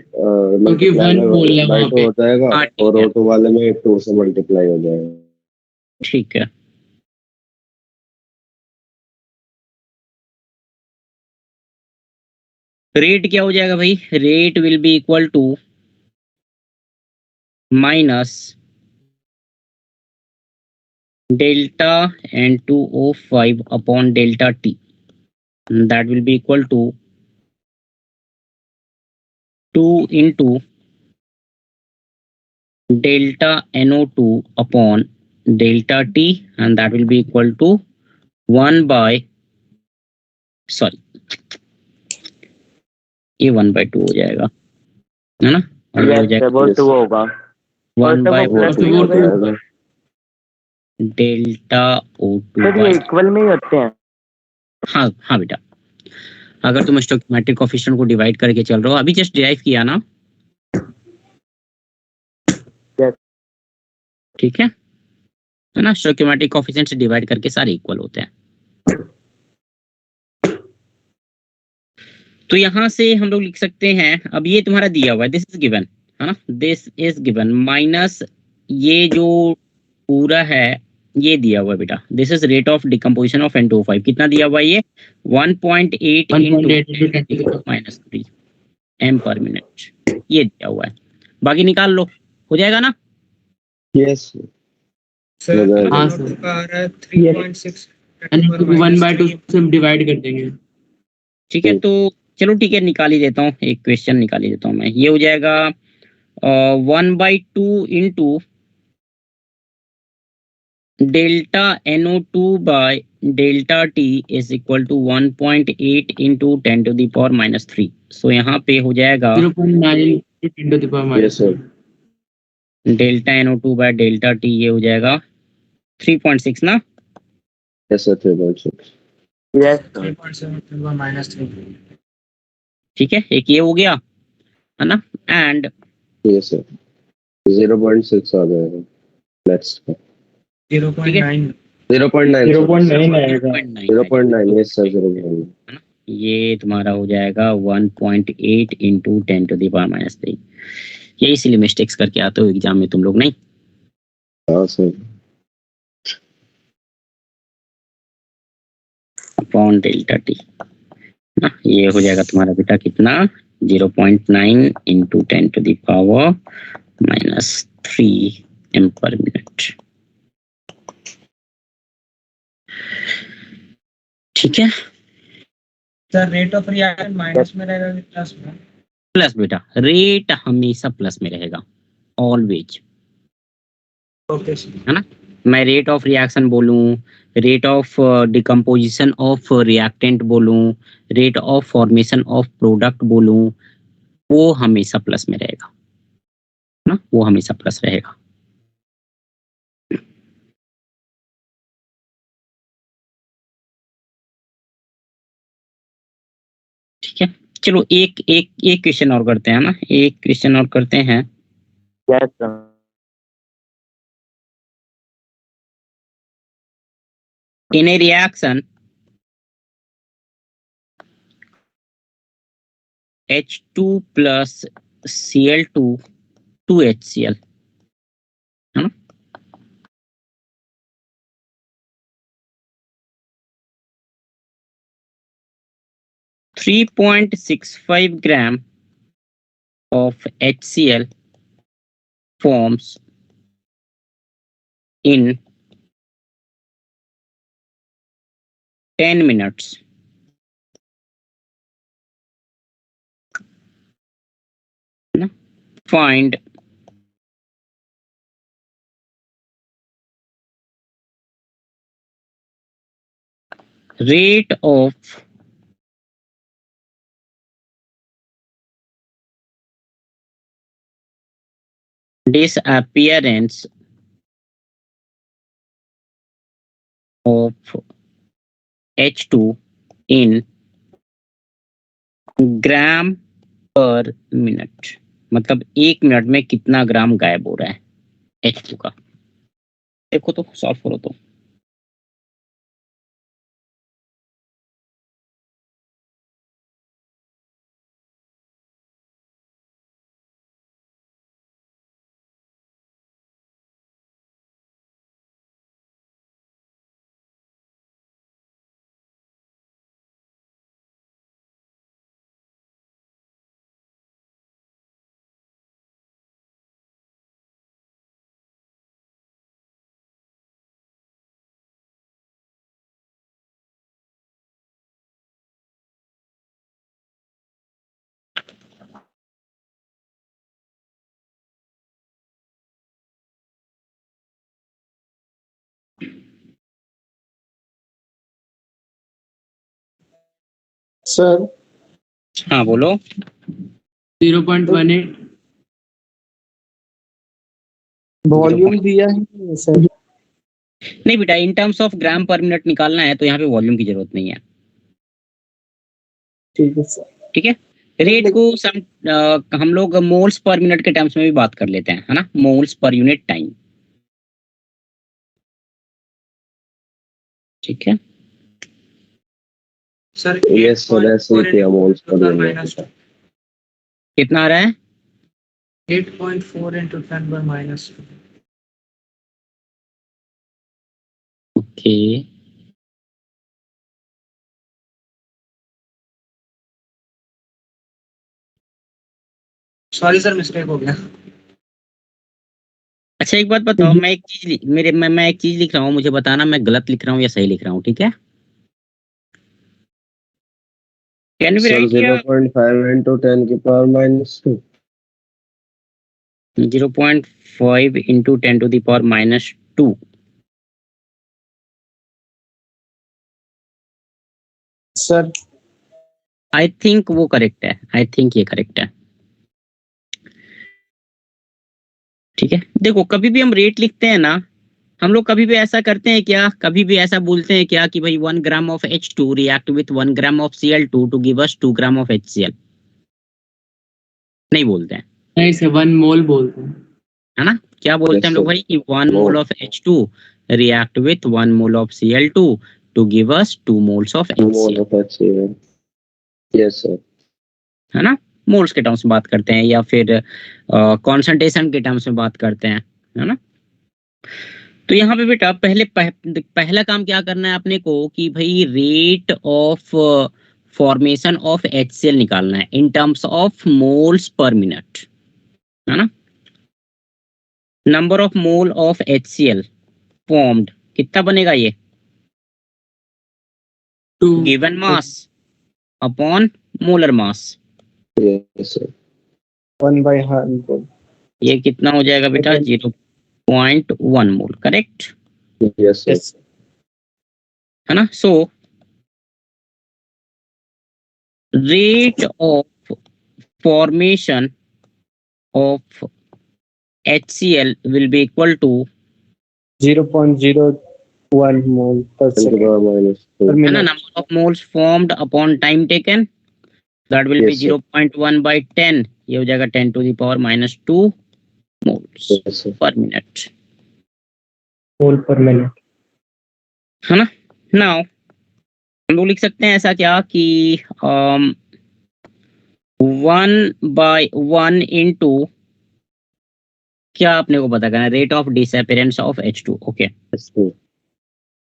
क्योंकि वन बोल रहे हैं वहाँ पे। हो जाएगा हाँ, ठीक और है। O2 वाले में 2 से मल्टीप्लाई हो जाएगा। ठीक है। रेट क्या हो जाएगा भाई? Rate will be equal to minus delta N2O5 upon delta T, that will be equal to 2 into delta NO2 upon delta T, and that will be equal to 1 by, sorry, ये 1/2 हो जाएगा, है ना। और ये हो यस जाएगा वो 2 होगा 1 by वो प्लस तो नहीं वो हो तो जाएगा। डेल्टा O2 सर ये by, इक्वल में ही होते हैं। हाँ हाँ बेटा, अगर तुम स्टोइकोमेट्रिक कोएफिशिएंट को डिवाइड करके चल रहे हो, अभी जस्ट डिराइव किया ना, Yes. ठीक है ना। स्टोइकोमेट्रिक कोएफिशिएंट से डिवाइड करके सारे इक्वल होते हैं। तो यहां से हम लोग लिख सकते हैं, अब ये तुम्हारा दिया हुआ है, दिस इज गिवन, है ना, दिस इज गिवन माइनस ये जो पूरा है ये दिया हुआ है बेटा, this is rate of decomposition of N2O5, कितना दिया हुआ है ये 1.8 into 10⁻³ m per minute, ये दिया हुआ है। बाकी निकाल लो, हो जाएगा ना। यस सर हाँ NO2 सर, का आ रहा है 3.6 1/2 से हम डिवाइड कर देंगे। ठीक है, तो चलो ठीक है, निकाल ही देता हूँ, एक क्वेश्चन निकाल ही देता हूँ मैं। ये हो जाएगा 1/2 into delta NO2 by delta T is equal to 1.8 into 10⁻³ सो यहाँ पे हो जाएगा 0.9 into 10⁻³ yes sir delta NO2 by delta T, ये हो जाएगा 3.6 ना। यस सर 3.6 यस 3.7 ठीक है, एक ये हो गया, है ना। एंड यस सर 0.6 आ जाएगा नेक्स्ट 0.9 0.9 0.9 0.9 यस सर 0.9 ये तुम्हारा हो जाएगा 1.8 into 10⁻³ ये इसीलिए मिस्टेक्स करके आते हो एग्जाम में तुम लोग, नहीं। हाँ सर अपॉन डेल्टा T ना, ये हो जाएगा तुम्हारा बेटा कितना 0.9 into 10⁻³ m per minute। ठीक है, sir rate of reaction minus में रहेगा कि प्लस में? प्लस बेटा, रेट हमेशा प्लस में रहेगा, ऑलवेज, ओके सर। है ना। मैं रेट ऑफ रिएक्शन बोलूं, rate of decomposition of reactant बोलूं, rate of formation of product बोलूं, वो हमेशा प्लस में रहेगा ना, वो हमेशा प्लस रहेगा। ठीक है, चलो एक एक एक क्वेश्चन और करते हैं ना, एक क्वेश्चन और करते हैं। Yes sir In a reaction H2 plus Cl2 2HCl, है ना? .65 gram of HCl forms in 10 minutes. Find rate of disappearance of H2 in ग्राम पर मिनट, मतलब 1 मिनट में कितना ग्राम गायब हो रहा है H2 का। देखो तो, सॉल्व करो तो। सर हाँ बोलो। 0.18। वॉल्यूम दिया है सर। नहीं बेटा, इन टर्म्स ऑफ ग्राम पर मिनट निकालना है तो यहाँ पे वॉल्यूम की जरूरत नहीं है, ठीक है सर। ठीक है। रेट को हम लोग मोल्स पर मिनट के टर्म्स में भी बात कर लेते हैं, है ना, मोल्स पर यूनिट टाइम, ठीक है। सर यस सर, ऐसे ही किया मोल्स पर यूनिट। कितना आ रहा है? 8.4 into 10 by minus 2। Okay, sorry sir, mistake हो गया। अच्छा एक बात बताओ, मैं एक चीज मैं एक चीज लिख रहा हूँ, मुझे बताना मैं गलत लिख रहा हूँ या सही लिख रहा हूँ, ठीक है? Can be sir right 0.5 into 10 की power -2। 0.5 into 10 to the power -2। Sir I think वो करेक्ट है, आई थिंक ये करेक्ट है, ठीक है। देखो कभी भी हम रेट लिखते हैं ना, हम लोग कभी भी ऐसा करते हैं क्या, कभी भी ऐसा बोलते हैं क्या कि भाई 1 gram of H2 react with 1 gram of Cl2 to give us 2 gram of HCl? नहीं बोलते हैं, नहीं से 1 मोल बोलते हैं। है ना। क्या बोलते हैं हम लोग भाई कि 1 mole of H2 react with 1 mole of Cl2 to give us 2 moles of HCl, yes sir. है ना। मोल्स के टर्म्स में बात करते हैं या फिर कॉन्सेंट्रेशन के टर्म्स में बात करते हैं, है ना। तो यहाँ पे बेटा पहला काम क्या करना है अपने को कि भाई rate of formation of HCl निकालना है इन terms of moles per minute, है ना। Number of mole of HCl formed कितना बनेगा ये? 2 given mass upon molar mass, yes sir. 1/100। ये कितना हो जाएगा बेटा? 0.1 मोल, करेक्ट, यस सर। यस है ना। So rate of formation of HCl will be equal to, 0.01 मोल पर 10 की सेकंड पावर -2। पर है ना, minute. number of moles formed upon time taken, that will be Yes, sir. 0.1 by 10, ये हो जाएगा 10 to the power -2 moles yes sir. per minute, मोल पर minute. है ना। नाउ हम लोग लिख सकते हैं ऐसा क्या कि 1/1 इंटू क्या आपने को पता करना, rate of disappearance of H2। Okay, S2.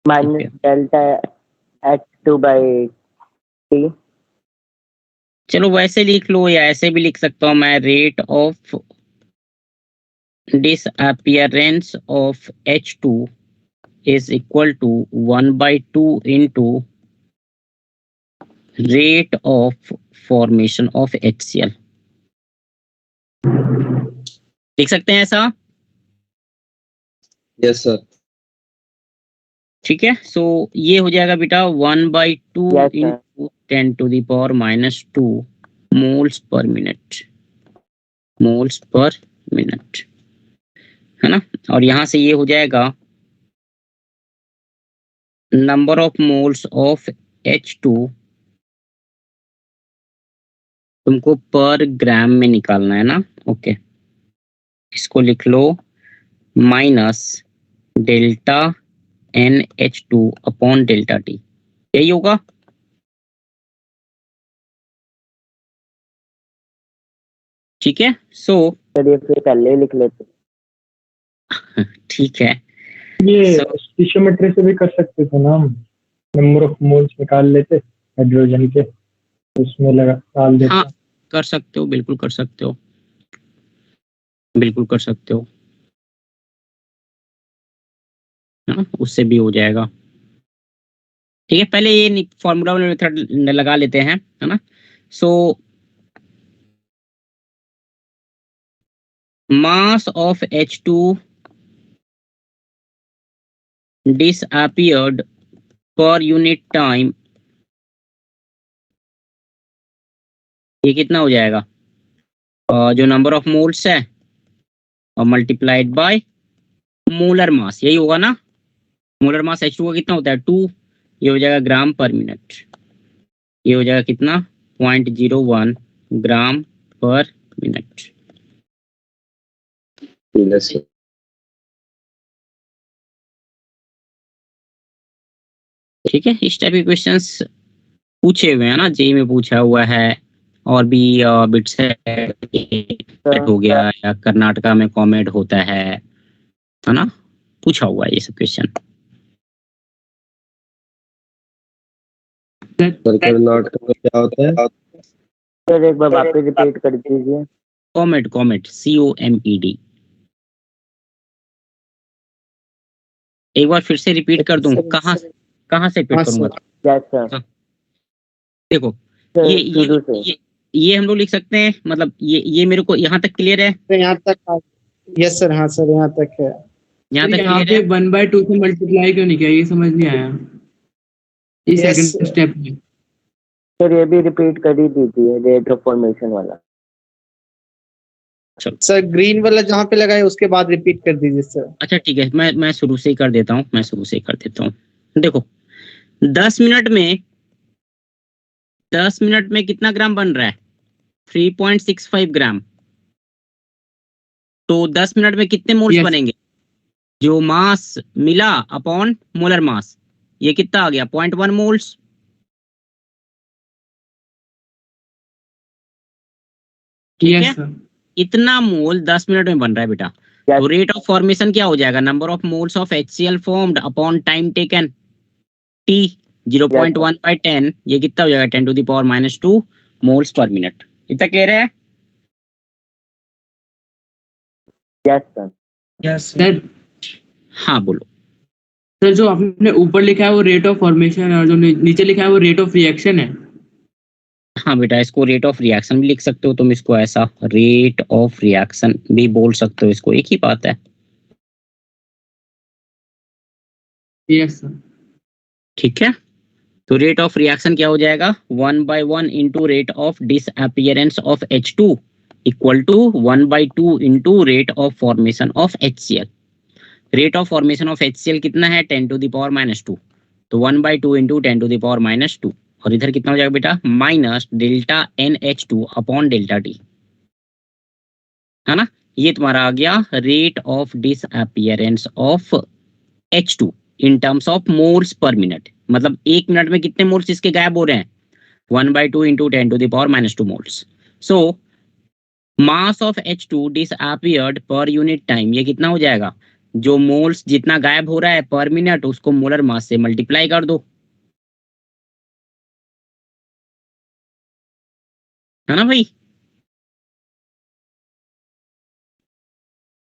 Minus delta H2 by T। चलो वैसे लिख लो या ऐसे भी लिख सकता हूँ मैं, rate of disappearance of H2 is equal to 1/2 into rate of formation of HCl। लिख सकते हैं ऐसा? Yes, sir. ठीक है, सो ये हो जाएगा बेटा 1/2 Yes, sir. into 10⁻⁻2 moles per minute, moles per minute, है ना। और यहां से ये हो जाएगा number of moles of H2 तुमको पर ग्राम में निकालना है ना। ओके, इसको लिख लो minus delta NH2 upon delta T, यही होगा। ठीक है, सो चलिए फिर पहले ही लिख लेते। ठीक है, ये So- स्टिशियोमेट्री से भी कर सकते थे ना हम, नंबर ऑफ मोल्स निकाल लेते हाइड्रोजन के, उसमें लगा डाल देते। हाँ कर सकते हो, बिल्कुल कर सकते हो, बिल्कुल कर सकते हो, है ना, उससे भी हो जाएगा। ठीक है, पहले ये फॉर्मूला मेथड लगा लेते हैं, है ना। So mass of H2 disappeared per unit time, ये कितना हो जाएगा, जो नंबर ऑफ मोल्स है और मल्टीप्लाइड बाय मोलर मास, यही होगा ना। मोलर मास H2 का कितना होता है 2, ये हो जाएगा ग्राम पर मिनट, ये हो जाएगा कितना 0.01 ग्राम पर मिनट। Yes, sir. ठीक है, इस टाइप के क्वेश्चंस पूछे हुए हैं ना, जेई में पूछा हुआ है, और भी बिट्स हो गया या कर्नाटका में कॉमेड होता है ना, पूछा हुआ है ये सब क्वेश्चन। सर कर्नाटक में क्या होता है? सर एक बार वापस रिपीट कर दीजिए। कॉमेड, कॉमेड COMED, एक बार फिर से रिपीट कर दूं, कहाँ से रिपीट करूंगा? Yes sir. देखो शुरू से ये हम लोग लिख सकते हैं, मतलब ये मेरे को यहाँ तक क्लियर है, यहाँ तक। यस सर, हाँ सर, यहाँ तक है। यहाँ तक यहाँ क्लियर पे है। 1/2 से मल्टीप्लाई क्यों नहीं किया, ये समझ नहीं आया। ये Yes, सेकंड sir. स्टेप है। सर ये भी रिपीट कर ही दीजिए, रेट ऑफ फॉर्मेशन वाला। सर ग्रीन वाला जहाँ पे लगा है उसके बाद रिपीट कर दीजिए सर। अच्छा ठीक है, मैं शुरू से ही कर देता हूँ, देखो 10 मिनट में कितना ग्राम बन रहा है 3.65 ग्राम, तो 10 मिनट में कितने मोल्स Yes. बनेंगे, जो मास मिला अपॉन मोलर मास, ये कितना आ गया 0.1 मोल्स। ठीक है, यस सर। इतना मोल 10 मिनट में बन रहा है बेटा। Yes. तो रेट ऑफ फॉर्मेशन क्या हो जाएगा, number of moles of HCl formed upon time taken T 0.1/10, ये कितना हो जाएगा 10⁻⁻2 मोल्स पर मिनट। इतना क्लियर है? Yes sir. यस सर हाँ बोलो। सर जो आपने ऊपर लिखा है वो रेट ऑफ फॉर्मेशन है, और जो नीचे लिखा है वो रेट ऑफ रिएक्शन है। हाँ बेटा, इसको रेट ऑफ रिएक्शन भी लिख सकते हो तुम, इसको ऐसा रेट ऑफ रिएक्शन भी बोल सकते हो, इसको एक ही बात है। Yes sir. ठीक है, तो रेट ऑफ रिएक्शन क्या हो जाएगा 1/1 into rate of disappearance of H2 equal to 1/2 into rate of formation of HCl। Rate of formation of HCl कितना है 10⁻², तो 1/2 इंटू 10⁻², और इधर कितना हो जाएगा बेटा minus delta NH2 upon delta T, है ना। ये तुम्हारा आ गया rate of disappearance of H2 in terms of moles per minute, मतलब 1 मिनट में कितने मोल्स इसके गायब हो रहे हैं 1/2 into 10⁻² moles. So mass of H2 disappeared पर यूनिट टाइम, ये कितना हो जाएगा? जो मोल्स जितना गायब हो रहा है पर मिनट उसको मोलर मास से मल्टीप्लाई कर दो, है ना भाई?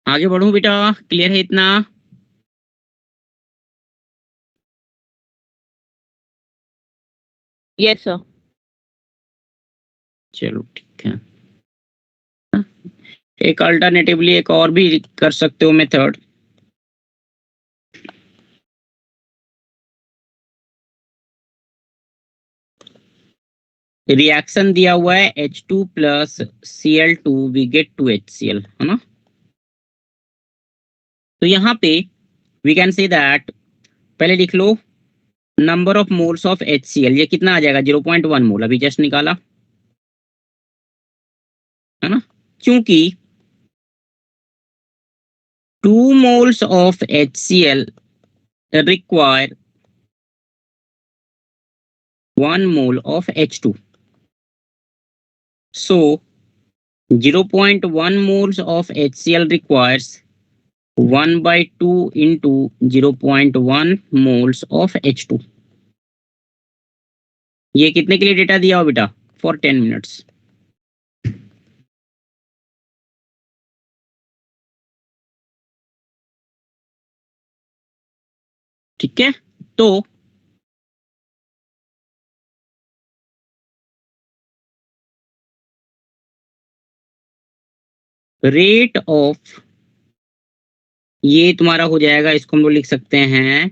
आगे बढ़ूं बेटा, क्लियर है इतना? Yes sir. चलो ठीक है। एक अल्टरनेटिवली एक और भी कर सकते हो मेथड। रिएक्शन दिया हुआ है H2 plus Cl2 we get 2HCl, है ना? तो यहाँ पे वी कैन से दैट, पहले लिख लो number of moles of HCl, ये कितना आ जाएगा? 0.1 मोल, अभी जस्ट निकाला, है ना? क्योंकि 2 moles of HCl require 1 mole of H2. So 0.1 moles of HCl requires 1/2 into 0.1 moles of H2. ये कितने के लिए डेटा दिया हो बेटा? For 10 minutes. ठीक है, तो रेट ऑफ, ये तुम्हारा हो जाएगा, इसको हम लोग लिख सकते हैं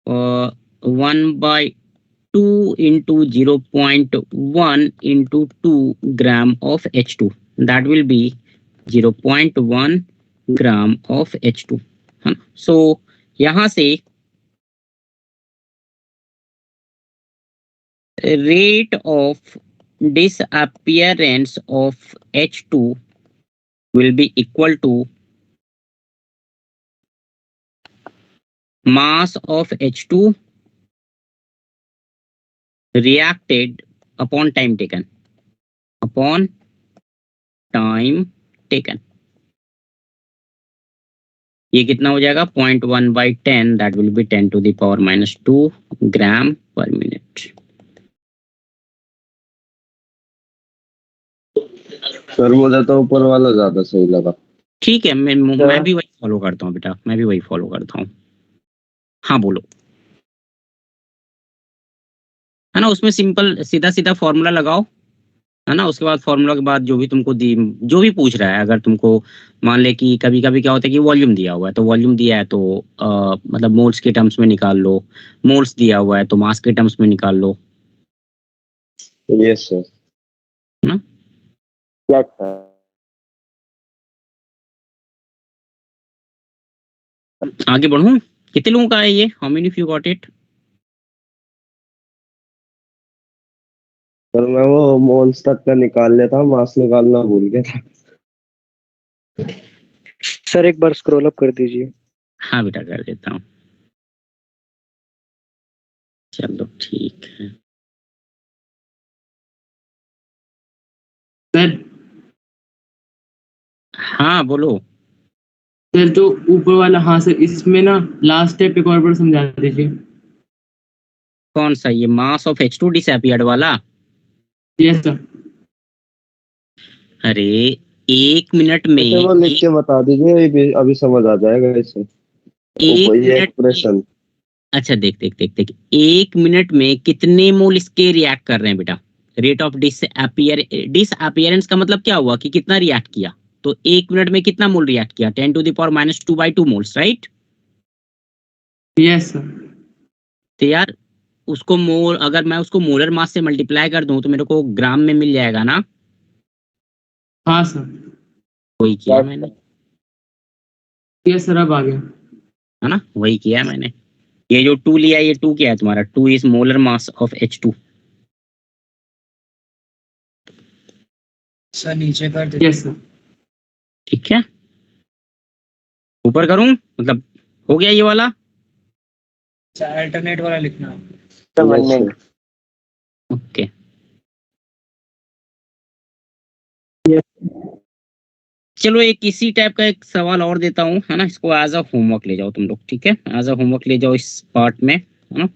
1/2 into 0.1 into 2 gram of H2, that will be 0.1 gram of H2, है ना? सो यहाँ से rate of disappearance of H2 will be equal to mass of H2 reacted upon time taken, upon time taken। ये कितना हो जाएगा? 0.1/10, that will be 10 to the power minus 2 gram per minute। Sir मुझे तो ऊपर वाला ज्यादा सही लगा। ठीक है, मैं भी वही फॉलो करता हूँ बेटा, मैं भी वही फॉलो करता हूँ। हाँ बोलो। है ना, उसमें सिंपल सीधा सीधा फॉर्मूला लगाओ, है ना? उसके बाद फॉर्मूला के बाद जो भी तुमको जो भी पूछ रहा है, अगर तुमको मान ले कि कभी कभी क्या होता है कि वॉल्यूम दिया हुआ है, तो वॉल्यूम दिया है तो मतलब मोल्स के टर्म्स में निकाल लो, मोल्स दिया हुआ है तो मास के टर्म्स में निकाल लो, यस सर। है ना? Yes sir. आगे बढ़ूं? कितने लोगों का है ये? How many of you got it? Sir मैं वो मोल्स तक का निकाल लेता हूँ, मास निकालना भूल गया था। सर एक बार स्क्रॉल अप कर दीजिए। हाँ बेटा कर देता हूँ। चलो ठीक है। सर हाँ बोलो। सर जो ऊपर वाला, हाँ सर, इसमें ना लास्ट स्टेप एक और बार समझा दीजिए। कौन सा? ये मास ऑफ H2 डिसअपियर्ड वाला? Yes sir. अरे 1 मिनट में इसे वो लिख के बता दीजिए, अभी समझ आ जाएगा इसे। एक वही मिनट एक्सप्रेशन। अच्छा देख 1 मिनट में कितने मोल इसके रिएक्ट कर रहे हैं बेटा? रेट ऑफ डिसअपियरेंस का मतलब क्या हुआ कि कितना रिएक्ट किया? तो 1 मिनट में कितना मोल रिएक्ट किया? 10 to the power minus 2/2 moles, right? Yes sir. तो यार उसको मोल, अगर मैं उसको मोलर मास से मल्टीप्लाई कर दूं तो मेरे को ग्राम में मिल जाएगा ना? हाँ सर। वही किया मैंने, यस सर, अब आ गया। है ना? वही किया मैंने। ये जो 2 लिया, ये 2 क्या है तुम्हारा? 2 is molar mass of H2। Sir नीचे कर दीजिए। Yes sir. ठीक है, ऊपर करूं? मतलब हो गया ये वाला? अल्टरनेट वाला लिखना। Sir 1 minute. ओके। चलो एक इसी टाइप का एक सवाल और देता हूँ, है ना, इसको एज अ होमवर्क ले जाओ तुम लोग, ठीक है, एज अ होमवर्क ले जाओ इस पार्ट में, है ना।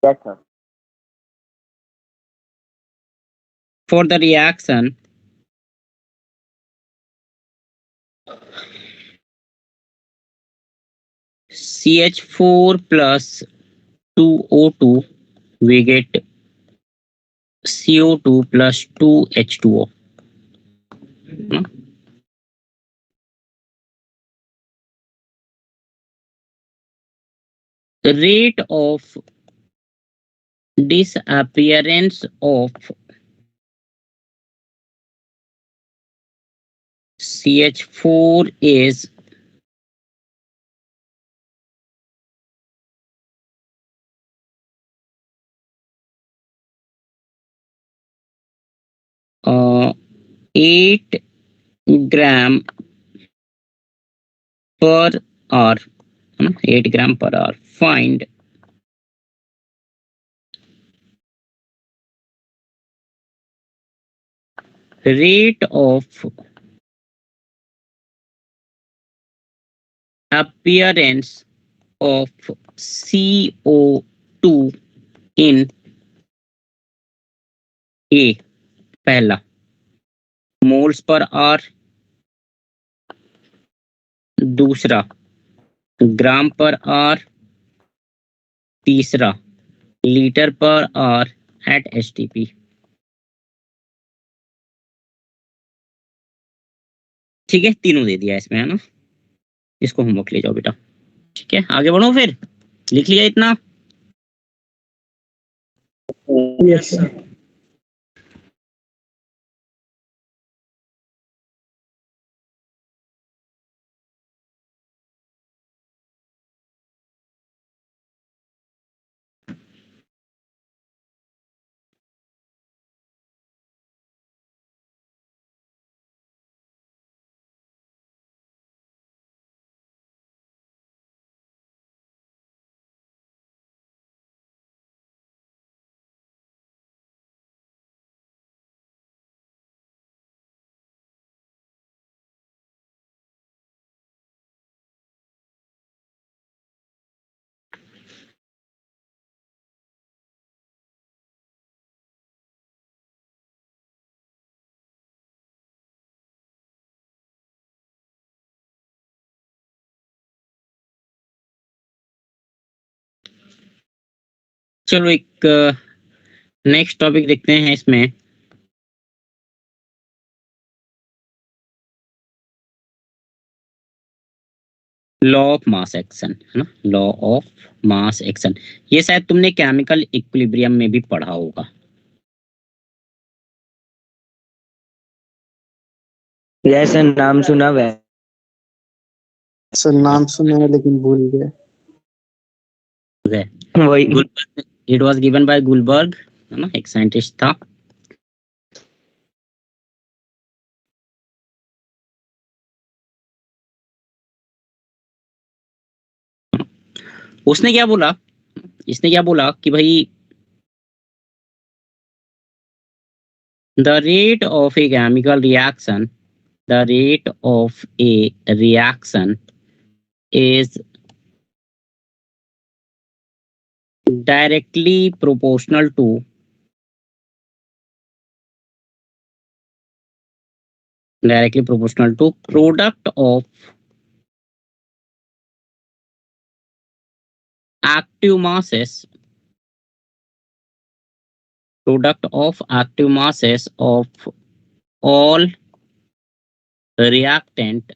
Yes, sir. For the reaction CH4 plus 2O2 we get CO2 plus 2H2O. The rate of disappearance of CH4 is 8 gram per hour, 8 gram per hour. Find rate of appearance of CO2 in A. पहला moles per are, दूसरा ग्राम पर are, तीसरा litre पर are eight HTP. ठीक है, तीनों दे दिया इसमें, है ना। इसको होमवर्क ले जाओ बेटा, ठीक है, आगे बढ़ो फिर। लिख लिया इतना? Yes sir. चलो एक नेक्स्ट टॉपिक देखते हैं इसमें। लॉ ऑफ मास एक्शन, है ना, लॉ ऑफ मास एक्शन। ये शायद तुमने केमिकल इक्विलिब्रियम में भी पढ़ा होगा। यस सर, नाम सुना हुआ है। सर नाम सुना है लेकिन भूल गए। वही it was given by Guldberg, है ना, एक साइंटिस्ट था। उसने क्या बोला, इसने क्या बोला कि भाई the rate of a chemical reaction, the rate of A reaction is directly proportional to product of active masses, of all reactant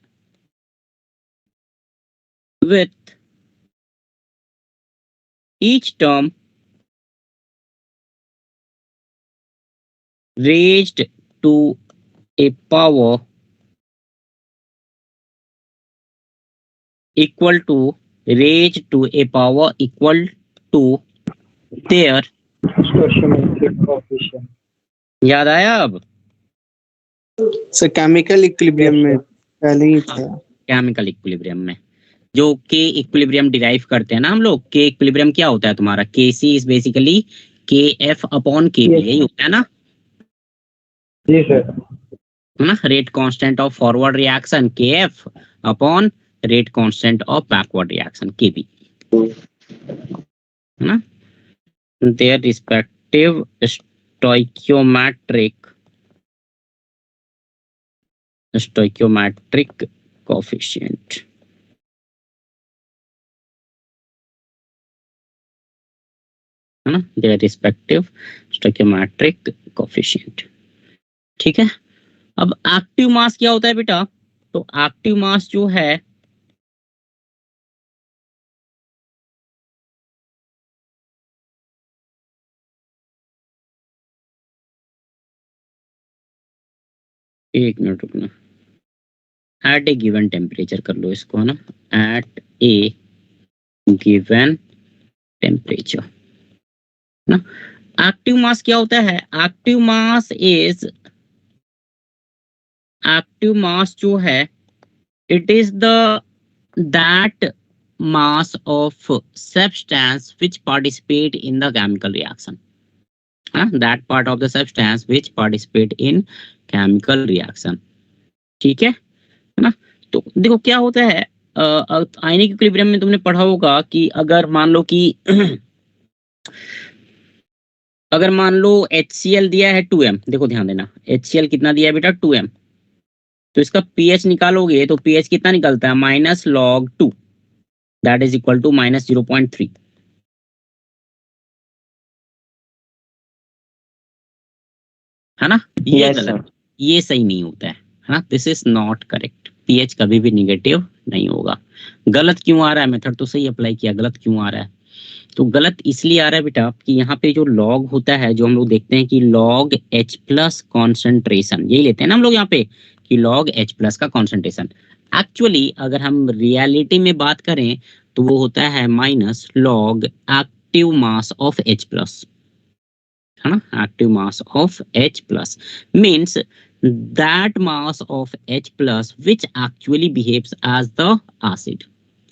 with each term raised to a power equal to their, stoichiometric coefficient. याद आया अब? Sir chemical equilibrium में पहले ही था। Chemical equilibrium में जो के equilibrium derive करते हैं ना हम लोग, के इक्विलिब्रियम क्या होता है तुम्हारा? के सी इज बेसिकली के एफ अपॉन के बी, यही होता है ना। जी सर। है ना, rate constant of forward reaction KF upon rate constant of backward reaction KB, है ना, their respective stoichiometric coefficient, है ना, their respective stoichiometric coefficient। ठीक है, अब एक्टिव मास क्या होता है बेटा? तो एक्टिव मास जो है एक मिनट रुकना, एट ए गिवन टेम्परेचर कर लो इसको, है ना, एट ए गिवन टेम्परेचर, ना। एक्टिव मास क्या होता है? एक्टिव मास जो है it is that mass of substance which participate in the chemical reaction, that part of the substance which participate in chemical reaction। ठीक है ना। तो देखो क्या होता है, आयनिक इक्विलिब्रियम में तुमने पढ़ा होगा कि अगर मान लो कि अगर मान लो HCl दिया है 2m, देखो ध्यान देना, HCl कितना दिया है बेटा? 2m। तो इसका pH निकालोगे तो pH कितना निकलता है? -log2, that is equal to -0.3, है ना। ये Yes, गलत, ये सही नहीं होता है ना, this is not correct. pH कभी भी निगेटिव नहीं होगा। गलत क्यों आ रहा है? मेथड तो सही अप्लाई किया, गलत क्यों आ रहा है? तो गलत इसलिए आ रहा है बेटा कि यहाँ पे जो लॉग होता है, जो हम लोग देखते हैं कि log H+ कॉन्सेंट्रेशन, यही लेते हैं ना हम लोग यहाँ पे कि log H+ का कॉन्सेंट्रेशन, एक्चुअली अगर हम रियलिटी में बात करें तो वो होता है -log active mass of H+, है ना, active mass of H+ means that mass of H+ which actually behaves as the acid,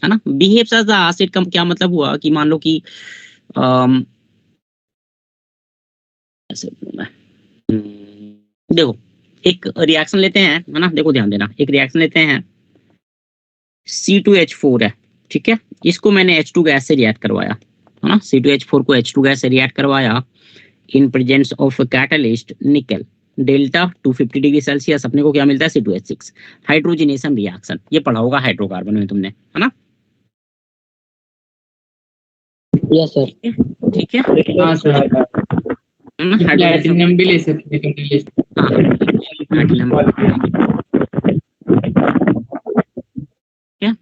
है ना। बिहेव्स एज द एसिड का क्या मतलब हुआ कि मान लो कि ऐसे देखो एक रिएक्शन लेते हैं, है ना, देखो ध्यान देना, एक रिएक्शन लेते हैं, C2H4 है, ठीक है, इसको मैंने H2 गैस से रिएक्ट करवाया, है ना, C2H4 को H2 गैस से रिएक्ट करवाया इन प्रेजेंस ऑफ कैटलिस्ट निकल, डेल्टा 250 डिग्री सेल्सियस, अपने को क्या मिलता है? C2H6, हाइड्रोजनेशन रिएक्शन, ये पढ़ा होगा हाइड्रोकार्बन में तुमने, है ना। yes sir, ठीक है, हाँ सर, है ना, हाइड्रोजन प्लैटिनम भी ले सकते हैं कैटलिस्ट। हाँ, प्लैटिनम। क्या,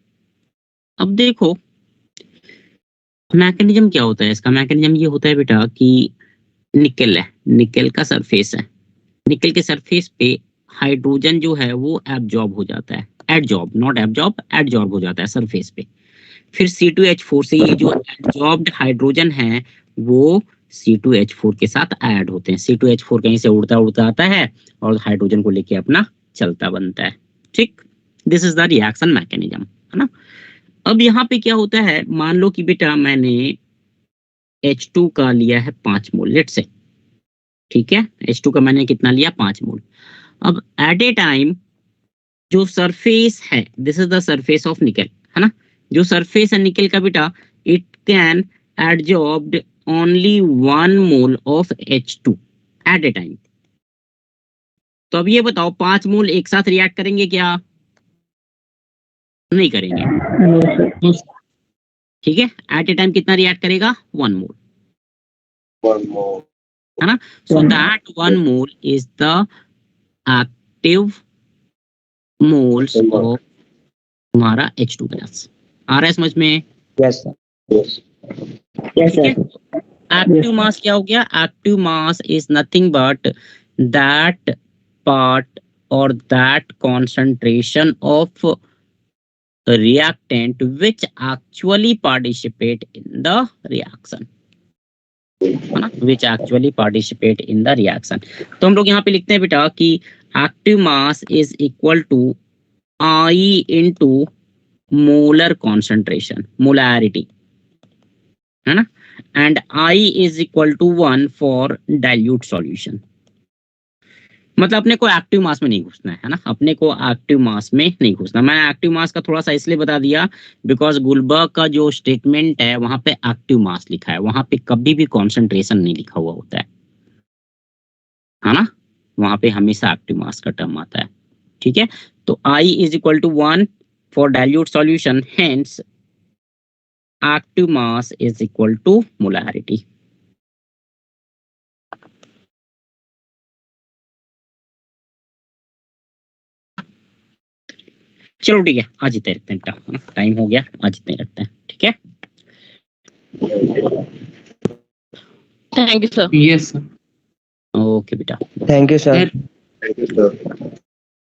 अब देखो मैकेनिज्म क्या होता है इसका? मैकेनिज्म ये होता है बेटा कि निकल है, निकल का सरफेस है, निकल के सरफेस पे हाइड्रोजन जो है वो एब्जॉर्ब हो जाता है, एडजॉर्ब, नॉट एब्जॉर्ब, एडजॉर्ब हो जाता है सरफेस पे। फिर C2H4 से ये जो एब्जॉर्ब्ड हाइड्रोजन है वो C2H4 के साथ ऐड होते हैं। C2H4 कहीं से उड़ता उड़ता आता है और हाइड्रोजन को लेके अपना चलता बनता है। ठीक, this is the reaction mechanism, है ना। अब यहाँ पे क्या होता है, मान लो कि बेटा मैंने H2 का लिया है 5 मोल, लेट से, ठीक है, H2 का मैंने कितना लिया? 5 मोल। अब एट ए टाइम जो सरफेस है, this is the surface of nickel, है ना, जो सरफेस है निकल का बेटा, it can absorb only 1 mole of H2 at a time. तो अब ये बताओ 5 मोल एक साथ रिएक्ट करेंगे क्या? नहीं करेंगे, ठीक है। एट ए टाइम कितना रिएक्ट करेगा? 1 मोल, है ना। So that 1 mole is the active moles of हमारा H2 गैस। आ रहा है समझ में? yes sir, yes sir, active mass क्या हो गया? Active mass is nothing but that part और that concentration of reactant which actually participate in the reaction, है ना, which actually participate in the reaction। तो हम लोग यहाँ पे लिखते हैं बेटा कि active mass is equal to I into molar concentration, molarity, है ना, and I is equal to 1 for dilute solution। मतलब अपने को एक्टिव मास में नहीं घुसना है ना, अपने को एक्टिव मास में नहीं घुसना। मैंने एक्टिव मास का थोड़ा सा इसलिए बता दिया बिकॉज गुलबर्ग का जो स्टेटमेंट है वहां पे एक्टिव मास लिखा है, वहां पे कभी भी कॉन्सेंट्रेशन नहीं लिखा हुआ होता है ना, वहां पे हमेशा एक्टिव मास का टर्म आता है। ठीक है, तो I is equal to 1 for dilute solution, hence active mass is equal to molarity. चलो ठीक है, आज इतने रखते हैं, टाइम हो गया, आज इतने रखते हैं, ठीक है। Thank you sir. Yes sir. Okay बेटा। Thank you sir.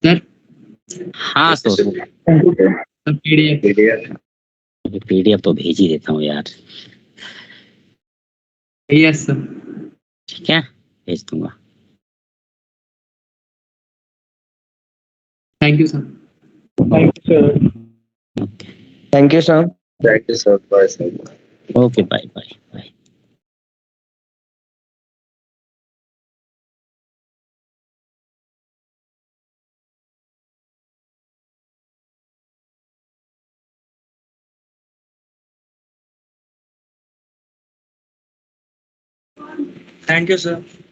सर हाँ तो पीडीएफ। पीडीएफ तो भेज ही देता हूँ यार, यस सर। ठीक है, भेज दूंगा। Thank you sir. Thank you sir. Okay thank you sir. Thank you sir. Bye sir. Okay, bye bye bye. Thank you sir.